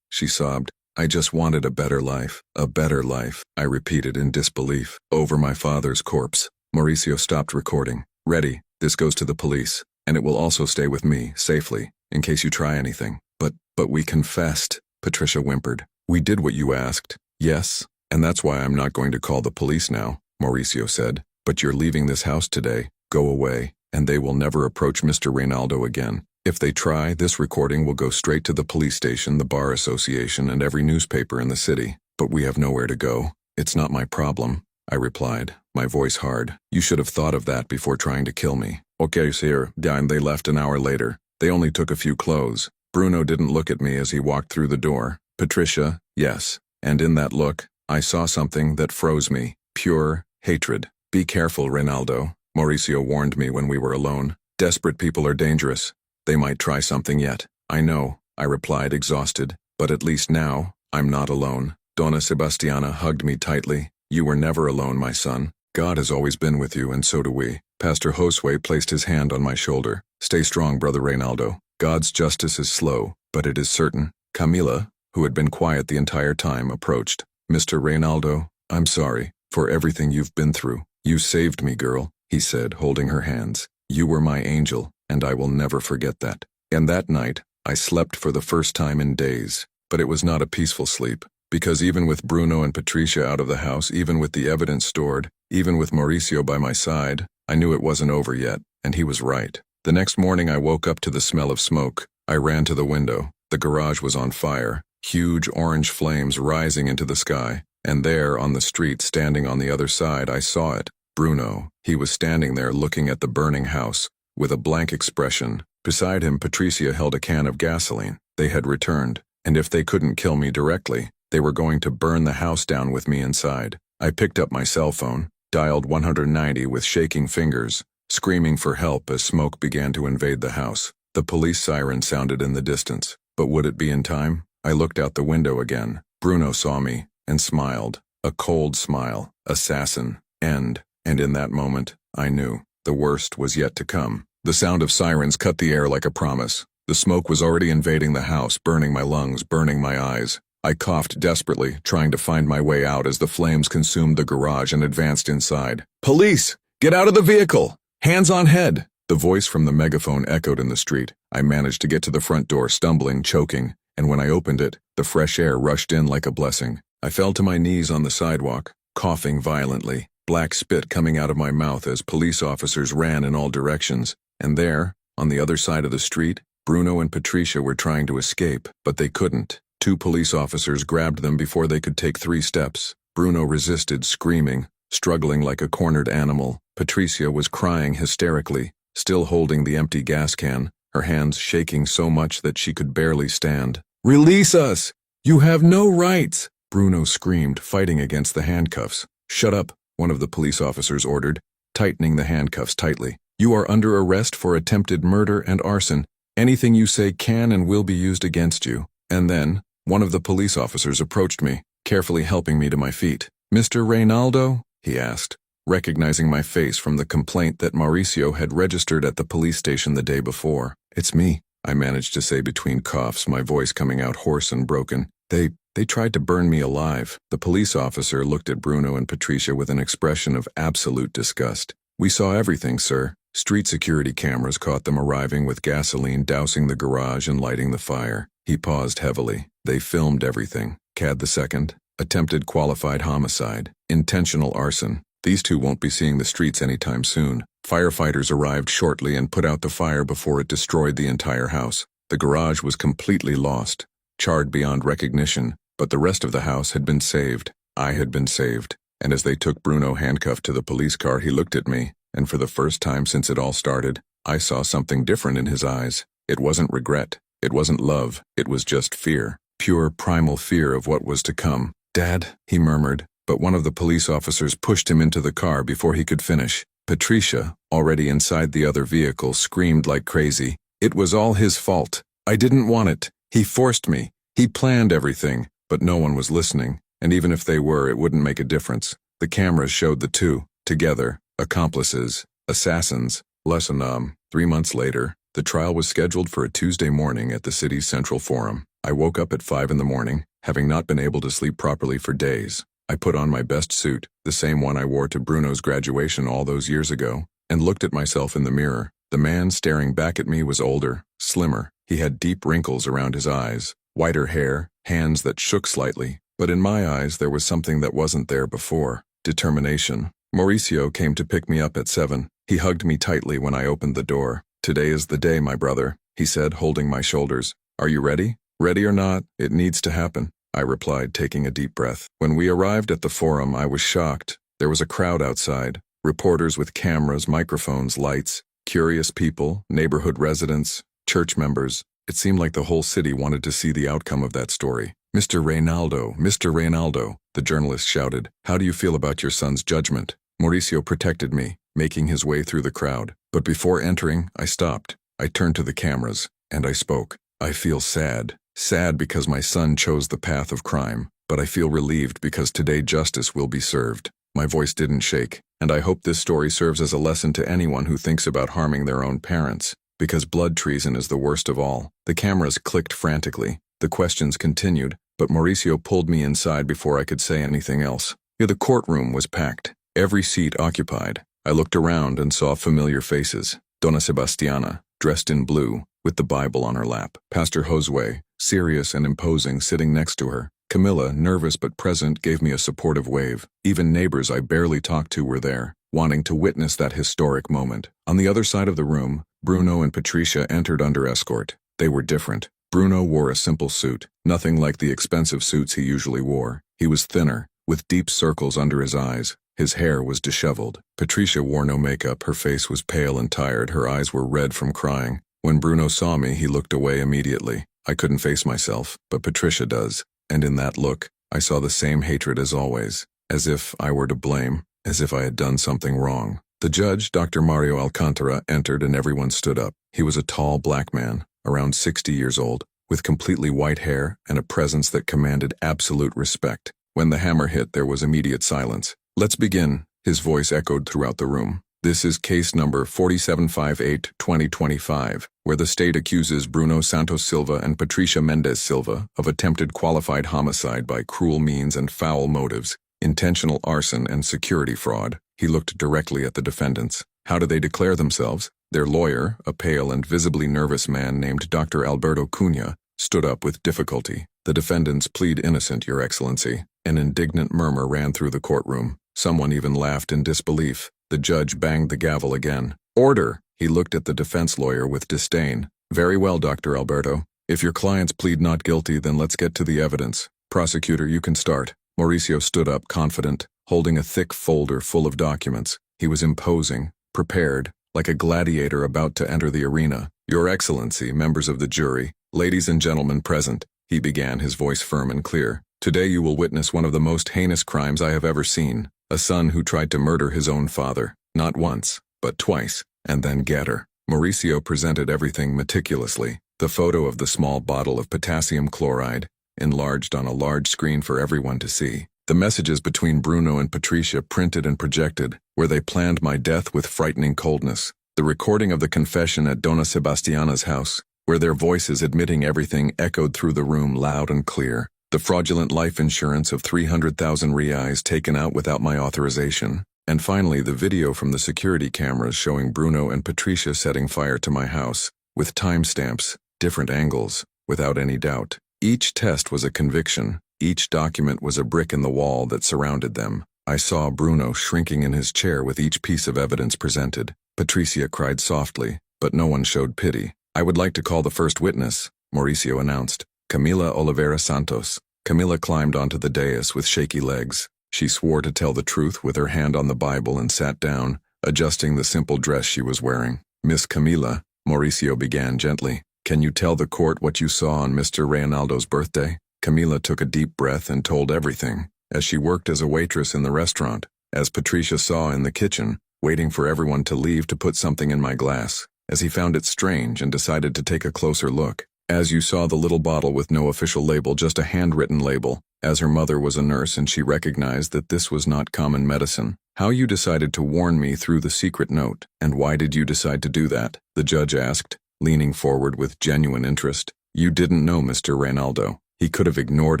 She sobbed. I just wanted a better life. A better life, I repeated in disbelief. Over my father's corpse. Mauricio stopped recording. Ready, this goes to the police, and it will also stay with me, safely, in case you try anything. But we confessed, Patricia whimpered. We did what you asked. Yes, and that's why I'm not going to call the police now, Mauricio said. But you're leaving this house today. Go away, and they will never approach Mr. Reynaldo again. If they try, this recording will go straight to the police station, the bar association, and every newspaper in the city. But we have nowhere to go. It's not my problem, I replied, my voice hard. You should have thought of that before trying to kill me. Okay, sir. And they left an hour later. They only took a few clothes. Bruno didn't look at me as he walked through the door. Patricia, yes. And in that look, I saw something that froze me. Pure hatred. Be careful, Reynaldo, Mauricio warned me when we were alone. Desperate people are dangerous. They might try something yet. I know, I replied, exhausted. But at least now, I'm not alone. Donna Sebastiana hugged me tightly. You were never alone, my son. God has always been with you, and so do we. Pastor Josue placed his hand on my shoulder. Stay strong, Brother Reynaldo. God's justice is slow, but it is certain. Camila, who had been quiet the entire time, approached. Mr. Reynaldo, I'm sorry for everything you've been through. You saved me, girl, he said, holding her hands. You were my angel, and I will never forget that. And that night, I slept for the first time in days. But it was not a peaceful sleep, because even with Bruno and Patricia out of the house, even with the evidence stored, even with Mauricio by my side, I knew it wasn't over yet, and he was right. The next morning I woke up to the smell of smoke. I ran to the window. The garage was on fire, huge orange flames rising into the sky. And there, on the street, standing on the other side, I saw it. Bruno. He was standing there looking at the burning house, with a blank expression. Beside him, Patricia held a can of gasoline. They had returned, and if they couldn't kill me directly, they were going to burn the house down with me inside. I picked up my cell phone, dialed 190 with shaking fingers, screaming for help as smoke began to invade the house. The police siren sounded in the distance, but would it be in time? I looked out the window again. Bruno saw me and smiled, a cold smile, assassin, and in that moment, I knew the worst was yet to come. The sound of sirens cut the air like a promise. The smoke was already invading the house, burning my lungs, burning my eyes. I coughed desperately, trying to find my way out as the flames consumed the garage and advanced inside. Police! Get out of the vehicle! Hands on head! The voice from the megaphone echoed in the street. I managed to get to the front door, stumbling, choking, and when I opened it, the fresh air rushed in like a blessing. I fell to my knees on the sidewalk, coughing violently, black spit coming out of my mouth as police officers ran in all directions. And there, on the other side of the street, Bruno and Patricia were trying to escape, but they couldn't. 2 police officers grabbed them before they could take 3 steps. Bruno resisted, screaming, struggling like a cornered animal. Patricia was crying hysterically, still holding the empty gas can, her hands shaking so much that she could barely stand. "Release us! You have no rights!" Bruno screamed, fighting against the handcuffs. "Shut up," one of the police officers ordered, tightening the handcuffs tightly. "You are under arrest for attempted murder and arson. Anything you say can and will be used against you." And then, one of the police officers approached me, carefully helping me to my feet. "Mr. Reynaldo?" he asked, recognizing my face from the complaint that Mauricio had registered at the police station the day before. "It's me," I managed to say between coughs, my voice coming out hoarse and broken. They They tried to burn me alive. The police officer looked at Bruno and Patricia with an expression of absolute disgust. We saw everything, sir. Street security cameras caught them arriving with gasoline, dousing the garage and lighting the fire. He paused heavily. They filmed everything. Cad II, attempted qualified homicide, intentional arson. These two won't be seeing the streets anytime soon. Firefighters arrived shortly and put out the fire before it destroyed the entire house. The garage was completely lost, charred beyond recognition, but the rest of the house had been saved. I had been saved. And as they took Bruno handcuffed to the police car, he looked at me, and for the first time since it all started, I saw something different in his eyes. It wasn't regret. It wasn't love. It was just fear. Pure primal fear of what was to come. Dad, he murmured, but one of the police officers pushed him into the car before he could finish. Patricia, already inside the other vehicle, screamed like crazy. It was all his fault. I didn't want it. He forced me. He planned everything, but no one was listening, and even if they were, it wouldn't make a difference. The cameras showed the two, together, accomplices, assassins. Less than 3 months later, the trial was scheduled for a Tuesday morning at the city's Central Forum. I woke up at 5 in the morning, having not been able to sleep properly for days. I put on my best suit, the same one I wore to Bruno's graduation all those years ago, and looked at myself in the mirror. The man staring back at me was older, slimmer. He had deep wrinkles around his eyes, whiter hair, hands that shook slightly. But in my eyes there was something that wasn't there before. Determination. Mauricio came to pick me up at 7. He hugged me tightly when I opened the door. Today is the day, my brother, he said, holding my shoulders. Are you ready? Ready or not, it needs to happen, I replied, taking a deep breath. When we arrived at the forum, I was shocked. There was a crowd outside, reporters with cameras, microphones, lights, curious people, neighborhood residents, church members. It seemed like the whole city wanted to see the outcome of that story. Mr. Reynaldo, the journalist shouted. How do you feel about your son's judgment? Mauricio protected me, making his way through the crowd. But before entering, I stopped. I turned to the cameras, and I spoke. I feel sad. Sad because my son chose the path of crime, but I feel relieved because today justice will be served. My voice didn't shake, and I hope this story serves as a lesson to anyone who thinks about harming their own parents, because blood treason is the worst of all. The cameras clicked frantically. The questions continued, but Mauricio pulled me inside before I could say anything else. The courtroom was packed, every seat occupied. I looked around and saw familiar faces. Donna Sebastiana, dressed in blue, with the Bible on her lap. Pastor Josue, serious and imposing, sitting next to her. Camilla, nervous but present, gave me a supportive wave. Even neighbors I barely talked to were there, wanting to witness that historic moment. On the other side of the room, Bruno and Patricia entered under escort. They were different. Bruno wore a simple suit, nothing like the expensive suits he usually wore. He was thinner, with deep circles under his eyes. His hair was disheveled. Patricia wore no makeup. Her face was pale and tired. Her eyes were red from crying. When Bruno saw me, he looked away immediately. I couldn't face myself, but Patricia does. And in that look, I saw the same hatred as always, as if I were to blame, as if I had done something wrong. The judge, Dr. Mario Alcantara, entered and everyone stood up. He was a tall black man, around 60 years old, with completely white hair and a presence that commanded absolute respect. When the hammer hit, there was immediate silence. Let's begin, his voice echoed throughout the room. This is case number 4758-2025, where the state accuses Bruno Santos Silva and Patricia Mendez Silva of attempted qualified homicide by cruel means and foul motives, intentional arson and security fraud. He looked directly at the defendants. How do they declare themselves? Their lawyer, a pale and visibly nervous man named Dr. Alberto Cunha, stood up with difficulty. The defendants plead innocent, Your Excellency. An indignant murmur ran through the courtroom. Someone even laughed in disbelief. The judge banged the gavel again. Order! He looked at the defense lawyer with disdain. Very well, Dr. Alberto. If your clients plead not guilty, then let's get to the evidence. Prosecutor, you can start. Mauricio stood up, confident, holding a thick folder full of documents. He was imposing, prepared, like a gladiator about to enter the arena. Your Excellency, members of the jury, ladies and gentlemen present, he began, his voice firm and clear. Today you will witness one of the most heinous crimes I have ever seen. A son who tried to murder his own father, not once, but twice, and then get her. Mauricio presented everything meticulously. The photo of the small bottle of potassium chloride, enlarged on a large screen for everyone to see. The messages between Bruno and Patricia printed and projected, where they planned my death with frightening coldness. The recording of the confession at Donna Sebastiana's house, where their voices admitting everything echoed through the room loud and clear. the fraudulent life insurance of 300,000 reais taken out without my authorization, and finally the video from the security cameras showing Bruno and Patricia setting fire to my house, with timestamps, different angles, without any doubt. Each test was a conviction. Each document was a brick in the wall that surrounded them. I saw Bruno shrinking in his chair with each piece of evidence presented. Patricia cried softly, but no one showed pity. "I would like to call the first witness," Mauricio announced. "Camila Oliveira Santos." Camila climbed onto the dais with shaky legs. She swore to tell the truth with her hand on the Bible and sat down, adjusting the simple dress she was wearing. "Miss Camila," Mauricio began gently, "can you tell the court what you saw on Mr. Reynaldo's birthday?" Camila took a deep breath and told everything, as she worked as a waitress in the restaurant, as Patricia saw in the kitchen, waiting for everyone to leave to put something in my glass, as he found it strange and decided to take a closer look. "As you saw the little bottle with no official label, just a handwritten label, as her mother was a nurse and she recognized that this was not common medicine. How you decided to warn me through the secret note, and why did you decide to do that?" the judge asked, leaning forward with genuine interest. "You didn't know Mr. Reynaldo. He could have ignored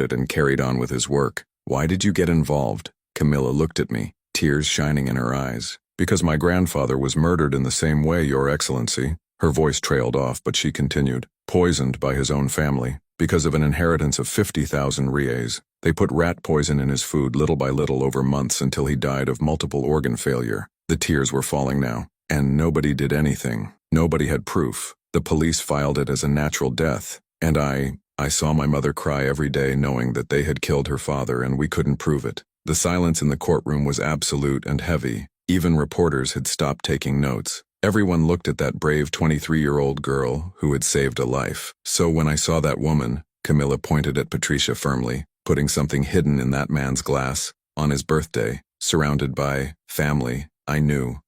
it and carried on with his work. Why did you get involved?" Camilla looked at me, tears shining in her eyes. "Because my grandfather was murdered in the same way, Your Excellency." Her voice trailed off, but she continued. "Poisoned by his own family, because of an inheritance of 50,000 reais. They put rat poison in his food little by little over months until he died of multiple organ failure." The tears were falling now. "And nobody did anything. Nobody had proof. The police filed it as a natural death. And I saw my mother cry every day knowing that they had killed her father and we couldn't prove it." The silence in the courtroom was absolute and heavy. Even reporters had stopped taking notes. Everyone looked at that brave 23-year-old girl who had saved a life. "So when I saw that woman," Camilla pointed at Patricia firmly, "putting something hidden in that man's glass, on his birthday, surrounded by family, I knew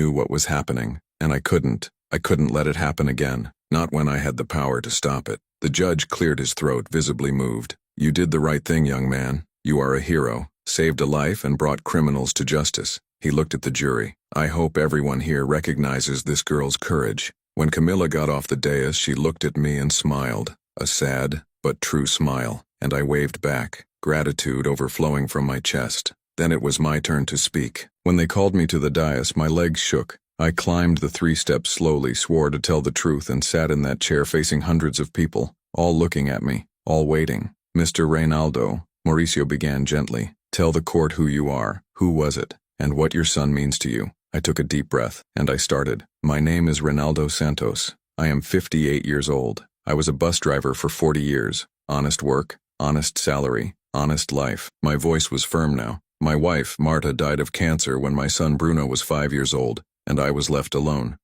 what was happening, and I couldn't let it happen again, not when I had the power to stop it." The judge cleared his throat, visibly moved. "You did the right thing, young man. You are a hero, saved a life and brought criminals to justice." He looked at the jury. "I hope everyone here recognizes this girl's courage." When Camilla got off the dais, she looked at me and smiled, a sad but true smile, and I waved back, gratitude overflowing from my chest. Then it was my turn to speak. When they called me to the dais, my legs shook. I climbed the 3 steps slowly, swore to tell the truth, and sat in that chair facing hundreds of people, all looking at me, all waiting. "Mr. Reynaldo," Mauricio began gently, "tell the court who you are, who was it, and what your son means to you." I took a deep breath, and I started. "My name is Reynaldo Santos. I am 58 years old. I was a bus driver for 40 years. Honest work, honest salary, honest life." My voice was firm now. "My wife, Marta, died of cancer when my son Bruno was 5 years old, and I was left alone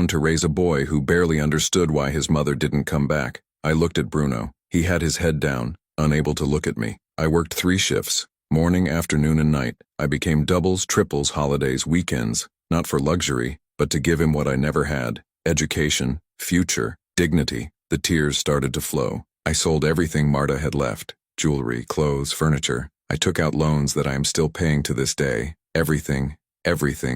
to raise a boy who barely understood why his mother didn't come back." I looked at Bruno. He had his head down, unable to look at me. I worked 3 shifts, morning, afternoon, and night. I became doubles, triples, holidays, weekends, not for luxury, but to give him what I never had: education, future, dignity. The tears started to flow. I sold everything Marta had left: jewelry, clothes, furniture. I took out loans that I am still paying to this day. Everything,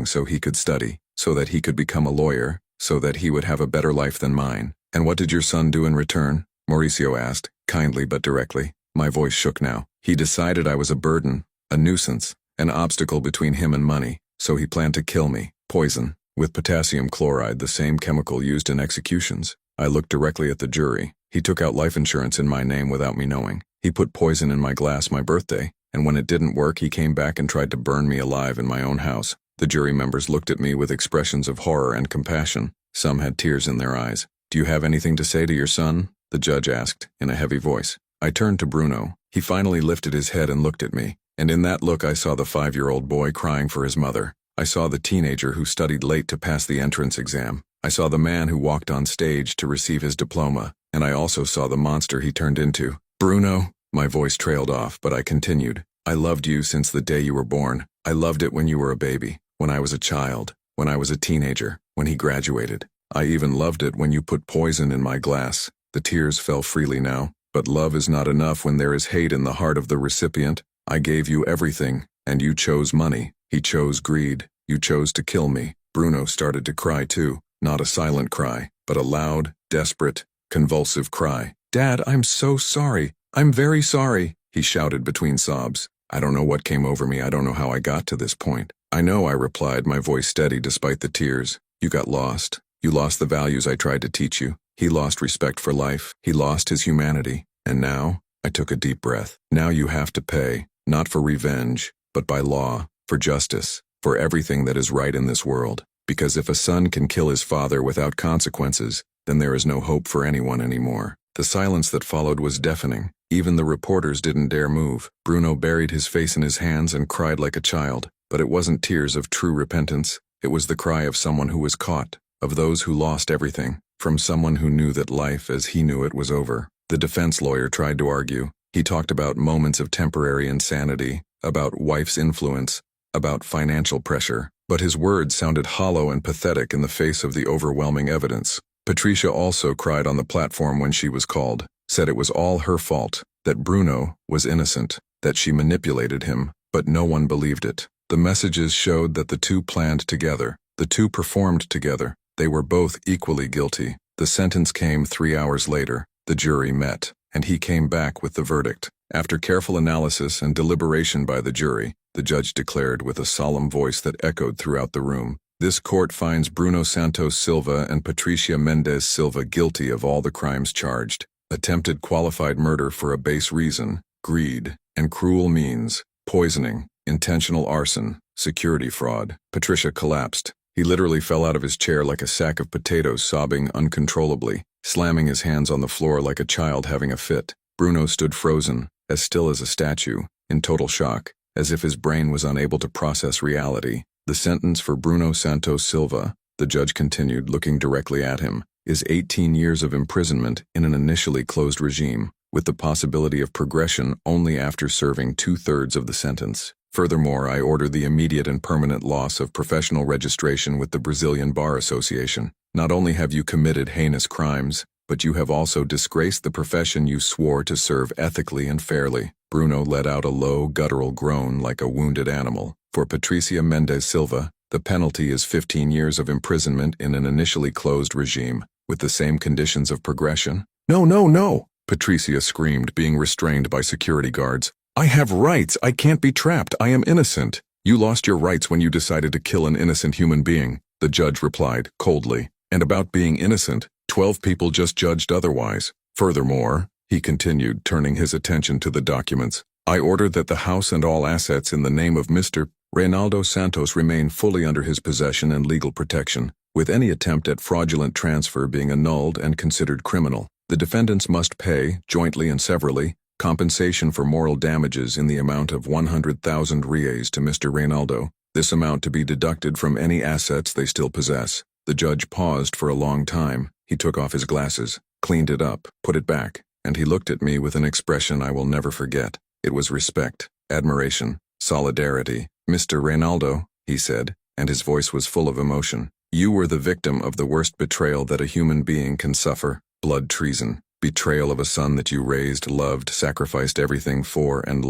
so he could study, so that he could become a lawyer, so that he would have a better life than mine. "And what did your son do in return?" Mauricio asked, kindly but directly. My voice shook now. "He decided I was a burden, a nuisance, an obstacle between him and money, so he planned to kill me. Poison, with potassium chloride, the same chemical used in executions." I looked directly at the jury. "He took out life insurance in my name without me knowing. He put poison in my glass my birthday, and when it didn't work, he came back and tried to burn me alive in my own house." The jury members looked at me with expressions of horror and compassion. Some had tears in their eyes. "Do you have anything to say to your son?" the judge asked, in a heavy voice. I turned to Bruno. He finally lifted his head and looked at me, and in that look I saw the 5-year-old boy crying for his mother. I saw the teenager who studied late to pass the entrance exam. I saw the man who walked on stage to receive his diploma, and I also saw the monster he turned into. "Bruno," my voice trailed off, but I continued. "I loved you since the day you were born. I loved it when you were a baby, when I was a child, when I was a teenager, when he graduated. I even loved it when you put poison in my glass." The tears fell freely now. "But love is not enough when there is hate in the heart of the recipient. I gave you everything, and you chose money. He chose greed. You chose to kill me." Bruno started to cry too, not a silent cry, but a loud, desperate, convulsive cry. "Dad, I'm so sorry. I'm very sorry." he shouted between sobs. I don't know what came over me. I don't know how I got to this point. I know, I replied, my voice steady despite the tears. You got lost. You lost the values I tried to teach you. He lost respect for life. He lost his humanity. And now, I took a deep breath. Now you have to pay, not for revenge, but by law, for justice, for everything that is right in this world. Because if a son can kill his father without consequences, then there is no hope for anyone anymore. The silence that followed was deafening. Even the reporters didn't dare move. Bruno buried his face in his hands and cried like a child. But it wasn't tears of true repentance. It was the cry of someone who was caught, of those who lost everything, from someone who knew that life as he knew it was over. The defense lawyer tried to argue. He talked about moments of temporary insanity, about wife's influence, about financial pressure. But his words sounded hollow and pathetic in the face of the overwhelming evidence. Patricia also cried on the platform when she was called, said it was all her fault, that Bruno was innocent, that she manipulated him, but no one believed it. The messages showed that the two planned together, the two performed together. They were both equally guilty. The sentence came 3 hours later. The jury met, and he came back with the verdict. After careful analysis and deliberation by the jury, the judge declared with a solemn voice that echoed throughout the room, "This court finds Bruno Santos Silva and Patricia Mendez Silva guilty of all the crimes charged: attempted qualified murder for a base reason, greed, and cruel means, poisoning, intentional arson, security fraud." Patricia collapsed. He literally fell out of his chair like a sack of potatoes, sobbing uncontrollably, slamming his hands on the floor like a child having a fit. Bruno stood frozen, as still as a statue, in total shock, as if his brain was unable to process reality. The sentence for Bruno Santos Silva, the judge continued, looking directly at him, is 18 years of imprisonment in an initially closed regime, with the possibility of progression only after serving 2/3 of the sentence. Furthermore, I order the immediate and permanent loss of professional registration with the Brazilian Bar Association. Not only have you committed heinous crimes, but you have also disgraced the profession you swore to serve ethically and fairly. Bruno let out a low, guttural groan like a wounded animal. For Patricia Mendez Silva, the penalty is 15 years of imprisonment in an initially closed regime, with the same conditions of progression. "No, no, no!" Patricia screamed, being restrained by security guards. "I have rights. I can't be trapped. I am innocent." "You lost your rights when you decided to kill an innocent human being," the judge replied, coldly. "And about being innocent, 12 people just judged otherwise. Furthermore," he continued, turning his attention to the documents, "I order that the house and all assets in the name of Mr. Reynaldo Santos remain fully under his possession and legal protection, with any attempt at fraudulent transfer being annulled and considered criminal. The defendants must pay, jointly and severally, compensation for moral damages in the amount of 100,000 reais to Mr. Reynaldo, this amount to be deducted from any assets they still possess." The judge paused for a long time. He took off his glasses, cleaned it up, put it back, and he looked at me with an expression I will never forget. It was respect, admiration, solidarity. "Mr. Reynaldo," he said, and his voice was full of emotion, "you were the victim of the worst betrayal that a human being can suffer: blood treason. Betrayal of a son that you raised, loved, sacrificed everything for, and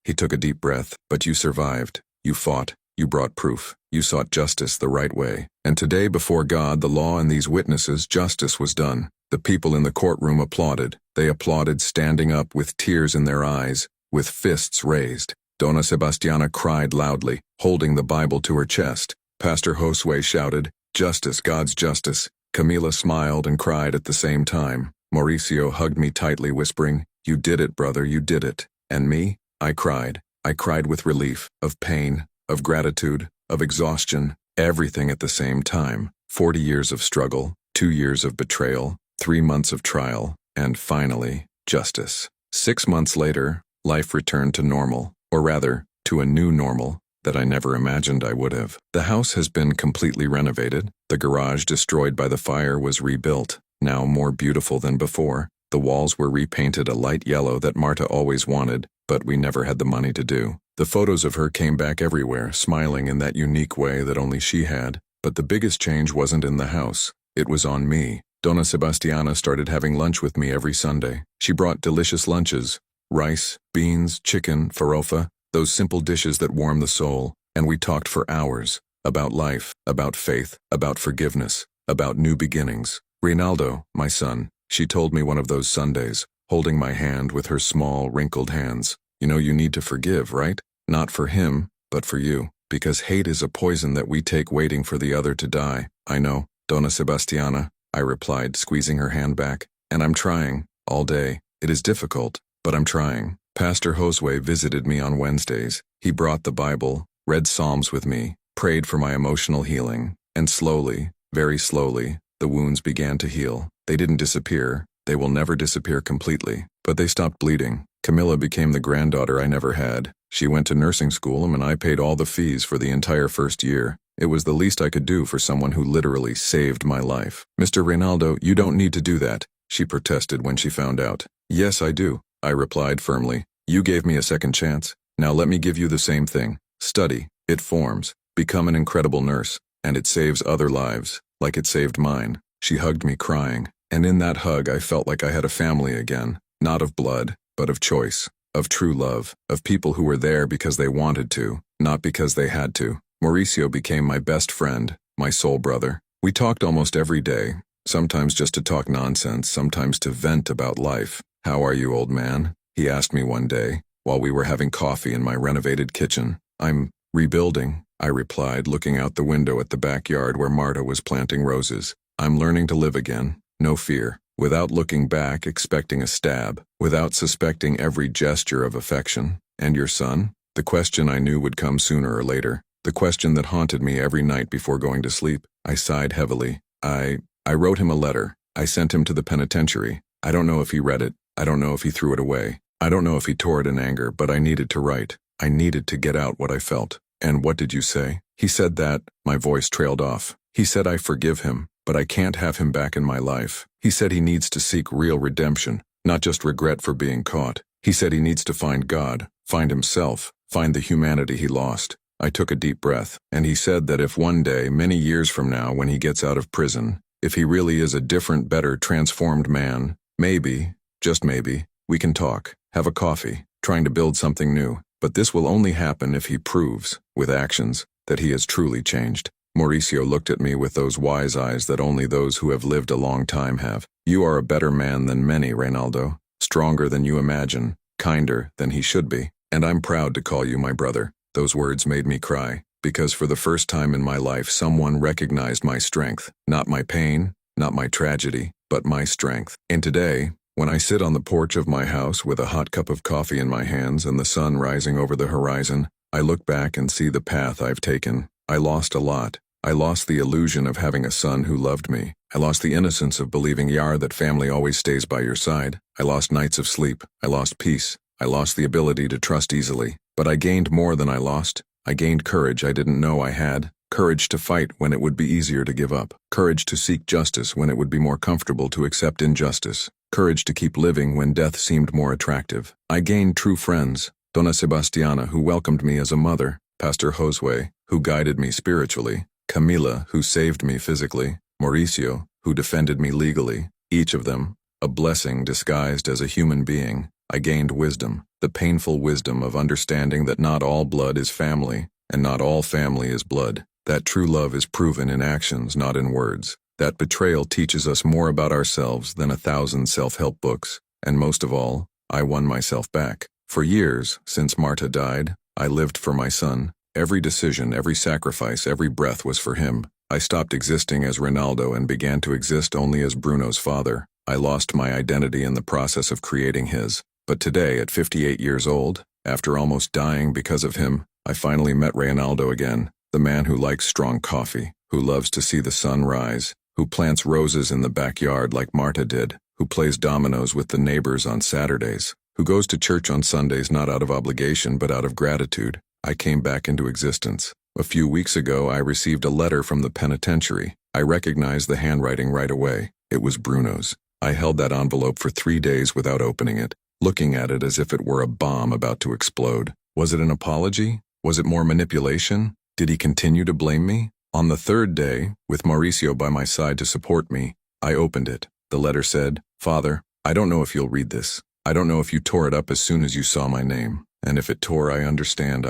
He took a deep breath. "But you survived. You fought. You brought proof. You sought justice the right way. And today, before God, the law, and these witnesses, justice was done." The people in the courtroom applauded. They applauded standing up with tears in their eyes, with fists raised. Dona Sebastiana cried loudly, holding the Bible to her chest. Pastor Josue shouted, "Justice, God's justice." Camila smiled and cried at the same time. Mauricio hugged me tightly, whispering, "You did it, brother, you did it." And me? I cried. I cried with relief, of pain, of gratitude, of exhaustion, everything at the same time. 40 years of struggle, 2 years of betrayal, 3 months of trial, and finally, justice. 6 months later, life returned to normal, or rather, to a new normal that I never imagined I would have. The house has been completely renovated. The garage destroyed by the fire was rebuilt, now more beautiful than before. The walls were repainted a light yellow that Marta always wanted, but we never had the money to do. The photos of her came back everywhere, smiling in that unique way that only she had. But the biggest change wasn't in the house. It was on me. Dona Sebastiana started having lunch with me every Sunday. She brought delicious lunches: rice, beans, chicken, farofa, those simple dishes that warm the soul. And we talked for hours, about life, about faith, about forgiveness, about new beginnings. "Reynaldo, my son," she told me one of those Sundays, holding my hand with her small, wrinkled hands, You know you need to forgive, right? Not for him, but for you. Because hate is a poison that we take waiting for the other to die. I know, Donna Sebastiana, I replied, squeezing her hand back. And I'm trying, all day. It is difficult, but I'm trying. Pastor Josue visited me on Wednesdays. He brought the Bible, read Psalms with me, prayed for my emotional healing, and slowly, very slowly, the wounds began to heal. They didn't disappear. They will never disappear completely, but they stopped bleeding. Camilla became the granddaughter I never had. She went to nursing school and I paid all the fees for the entire first year. It was the least I could do for someone who literally saved my life. Mr. Reynaldo, you don't need to do that, she protested when she found out. Yes, I do, I replied firmly. You gave me a second chance. Now let me give you the same thing. Study. It forms. Become an incredible nurse. And it saves other lives, like it saved mine. She hugged me crying, and in that hug I felt like I had a family again, not of blood, but of choice, of true love, of people who were there because they wanted to, not because they had to. Mauricio became my best friend, my soul brother. We talked almost every day, sometimes just to talk nonsense, sometimes to vent about life. How are you, old man? He asked me one day, while we were having coffee in my renovated kitchen. I'm rebuilding, I replied, looking out the window at the backyard where Marta was planting roses. I'm learning to live again, no fear, without looking back, expecting a stab, without suspecting every gesture of affection. And your son? The question I knew would come sooner or later, the question that haunted me every night before going to sleep. I sighed heavily. I wrote him a letter. I sent him to the penitentiary. I don't know if he read it. I don't know if he threw it away. I don't know if he tore it in anger, but I needed to write. I needed to get out what I felt. And what did you say? He said that, my voice trailed off. He said I forgive him, but I can't have him back in my life. He said he needs to seek real redemption, not just regret for being caught. He said he needs to find God, find himself, find the humanity he lost. I took a deep breath, and he said that if one day, many years from now, when he gets out of prison, if he really is a different, better, transformed man, maybe, just maybe, we can talk, have a coffee, trying to build something new. But this will only happen if he proves, with actions, that he has truly changed. Mauricio looked at me with those wise eyes that only those who have lived a long time have. You are a better man than many, Reynaldo, stronger than you imagine, kinder than he should be, and I'm proud to call you my brother. Those words made me cry, because for the first time in my life someone recognized my strength, not my pain, not my tragedy, but my strength. And today, when I sit on the porch of my house with a hot cup of coffee in my hands and the sun rising over the horizon, I look back and see the path I've taken. I lost a lot. I lost the illusion of having a son who loved me. I lost the innocence of believing, Yar, that family always stays by your side. I lost nights of sleep. I lost peace. I lost the ability to trust easily. But I gained more than I lost. I gained courage I didn't know I had. Courage to fight when it would be easier to give up. Courage to seek justice when it would be more comfortable to accept injustice. Courage to keep living when death seemed more attractive. I gained true friends. Donna Sebastiana, who welcomed me as a mother. Pastor Josue, who guided me spiritually. Camila, who saved me physically. Mauricio, who defended me legally. Each of them, a blessing disguised as a human being. I gained wisdom, the painful wisdom of understanding that not all blood is family, and not all family is blood. That true love is proven in actions, not in words. That betrayal teaches us more about ourselves than 1,000 self-help books. And most of all, I won myself back. For years, since Marta died, I lived for my son. Every decision, every sacrifice, every breath was for him. I stopped existing as Reynaldo and began to exist only as Bruno's father. I lost my identity in the process of creating his. But today, at 58 years old, after almost dying because of him, I finally met Reynaldo again, the man who likes strong coffee, who loves to see the sun rise, who plants roses in the backyard like Marta did, who plays dominoes with the neighbors on Saturdays, who goes to church on Sundays not out of obligation but out of gratitude. I came back into existence. A few weeks ago, I received a letter from the penitentiary. I recognized the handwriting right away. It was Bruno's. I held that envelope for 3 days without opening it, looking at it as if it were a bomb about to explode. Was it an apology? Was it more manipulation? Did he continue to blame me? On the third day, with Mauricio by my side to support me, I opened it. The letter said, "Father, I don't know if you'll read this. I don't know if you tore it up as soon as you saw my name. And if it tore, I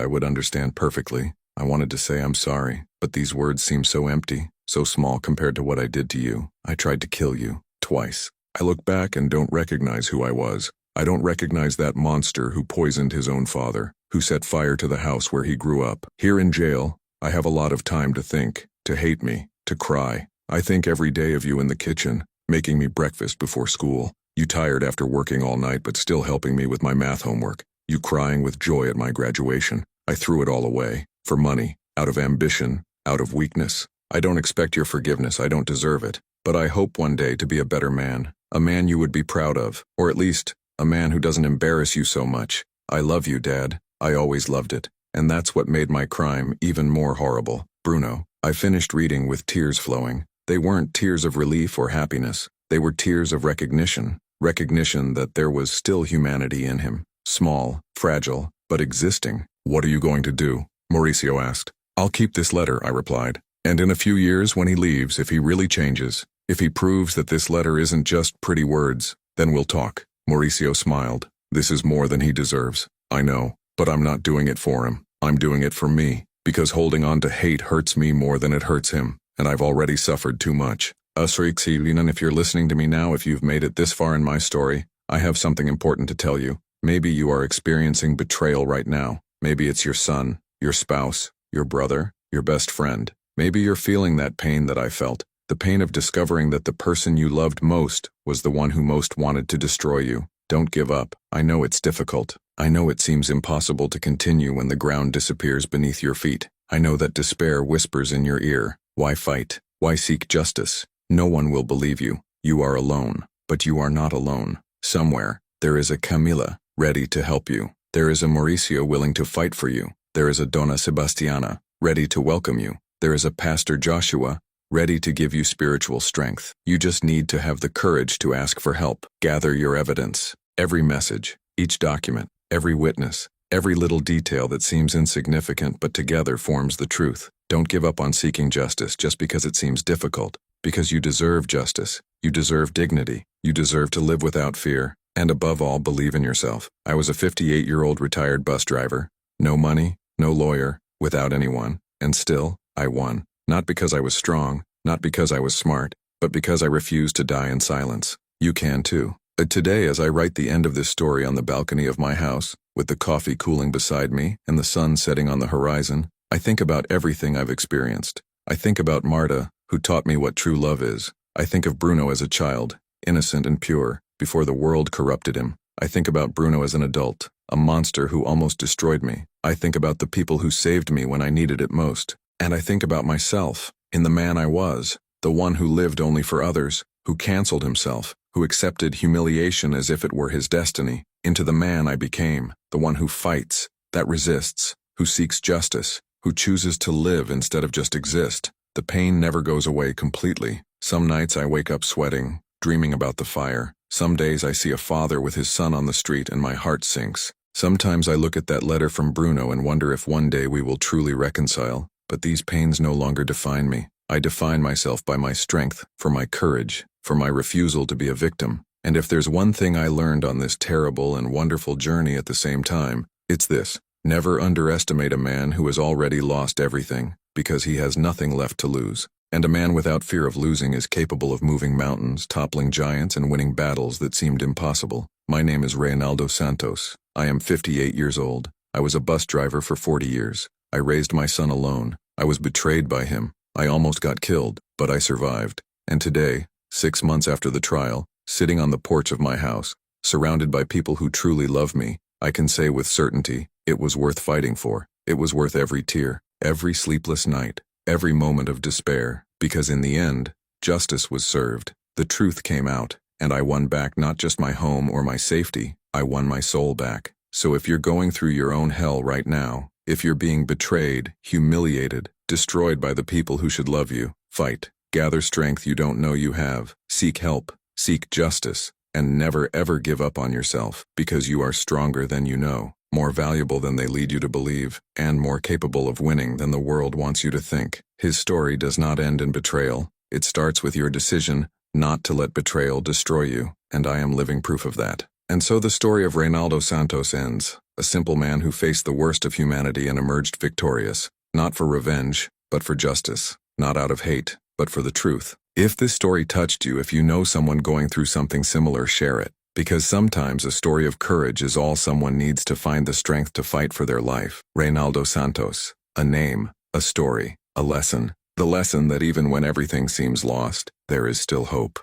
would understand perfectly. I wanted to say I'm sorry, but these words seem so empty, so small compared to what I did to you. I tried to kill you, twice. I look back and don't recognize who I was. I don't recognize that monster who poisoned his own father, who set fire to the house where he grew up. Here in jail, I have a lot of time to think, to hate me, to cry. I think every day of you in the kitchen, making me breakfast before school. You tired after working all night but still helping me with my math homework. You crying with joy at my graduation. I threw it all away. For money, out of ambition, out of weakness. I don't expect your forgiveness, I don't deserve it. But I hope one day to be a better man. A man you would be proud of. Or at least, a man who doesn't embarrass you so much. I love you, Dad. I always loved it. And that's what made my crime even more horrible. Bruno. I finished reading with tears flowing. They weren't tears of relief or happiness. They were tears of recognition. Recognition that there was still humanity in him. Small, fragile, but existing. What are you going to do? Mauricio asked. I'll keep this letter, I replied. And in a few years when he leaves, if he really changes, if he proves that this letter isn't just pretty words, then we'll talk. Mauricio smiled. This is more than he deserves. I know, but I'm not doing it for him. I'm doing it for me, because holding on to hate hurts me more than it hurts him, and I've already suffered too much. Asrixilinan, if you're listening to me now, if you've made it this far in my story, I have something important to tell you. Maybe you are experiencing betrayal right now. Maybe it's your son, your spouse, your brother, your best friend. Maybe you're feeling that pain that I felt, the pain of discovering that the person you loved most was the one who most wanted to destroy you. Don't give up. I know it's difficult. I know it seems impossible to continue when the ground disappears beneath your feet. I know that despair whispers in your ear. Why fight? Why seek justice? No one will believe you. You are alone. But you are not alone. Somewhere, there is a Camila, ready to help you. There is a Mauricio willing to fight for you. There is a Dona Sebastiana, ready to welcome you. There is a Pastor Joshua, ready to give you spiritual strength. You just need to have the courage to ask for help. Gather your evidence. Every message, each document, every witness, every little detail that seems insignificant but together forms the truth. Don't give up on seeking justice just because it seems difficult. Because you deserve justice. You deserve dignity. You deserve to live without fear. And above all, believe in yourself. I was a 58-year-old retired bus driver. No money, no lawyer, without anyone. And still, I won. Not because I was strong, not because I was smart, but because I refused to die in silence. You can too. Today, as I write the end of this story on the balcony of my house, with the coffee cooling beside me and the sun setting on the horizon, I think about everything I've experienced. I think about Marta, who taught me what true love is. I think of Bruno as a child, innocent and pure, before the world corrupted him. I think about Bruno as an adult, a monster who almost destroyed me. I think about the people who saved me when I needed it most. And I think about myself, in the man I was, the one who lived only for others, who canceled himself, who accepted humiliation as if it were his destiny, into the man I became, the one who fights, that resists, who seeks justice, who chooses to live instead of just exist. The pain never goes away completely. Some nights I wake up sweating, dreaming about the fire. Some days I see a father with his son on the street and my heart sinks. Sometimes I look at that letter from Bruno and wonder if one day we will truly reconcile. But these pains no longer define me. I define myself by my strength, for my courage, for my refusal to be a victim. And if there's one thing I learned on this terrible and wonderful journey at the same time, it's this. Never underestimate a man who has already lost everything, because he has nothing left to lose. And a man without fear of losing is capable of moving mountains, toppling giants, and winning battles that seemed impossible. My name is Reynaldo Santos. I am 58 years old. I was a bus driver for 40 years. I raised my son alone. I was betrayed by him. I almost got killed, but I survived. And today, 6 months after the trial, sitting on the porch of my house, surrounded by people who truly love me, I can say with certainty, it was worth fighting for. It was worth every tear, every sleepless night, every moment of despair, because in the end, justice was served. The truth came out, and I won back not just my home or my safety, I won my soul back. So if you're going through your own hell right now, if you're being betrayed, humiliated, destroyed by the people who should love you, fight. Gather strength you don't know you have. Seek help. Seek justice. And never ever give up on yourself, because you are stronger than you know, more valuable than they lead you to believe, and more capable of winning than the world wants you to think. His story does not end in betrayal. It starts with your decision not to let betrayal destroy you, and I am living proof of that. And so the story of Reynaldo Santos ends, a simple man who faced the worst of humanity and emerged victorious, not for revenge, but for justice, not out of hate, but for the truth. If this story touched you, if you know someone going through something similar, share it. Because sometimes a story of courage is all someone needs to find the strength to fight for their life. Reynaldo Santos. A name, a story, a lesson. The lesson that even when everything seems lost, there is still hope.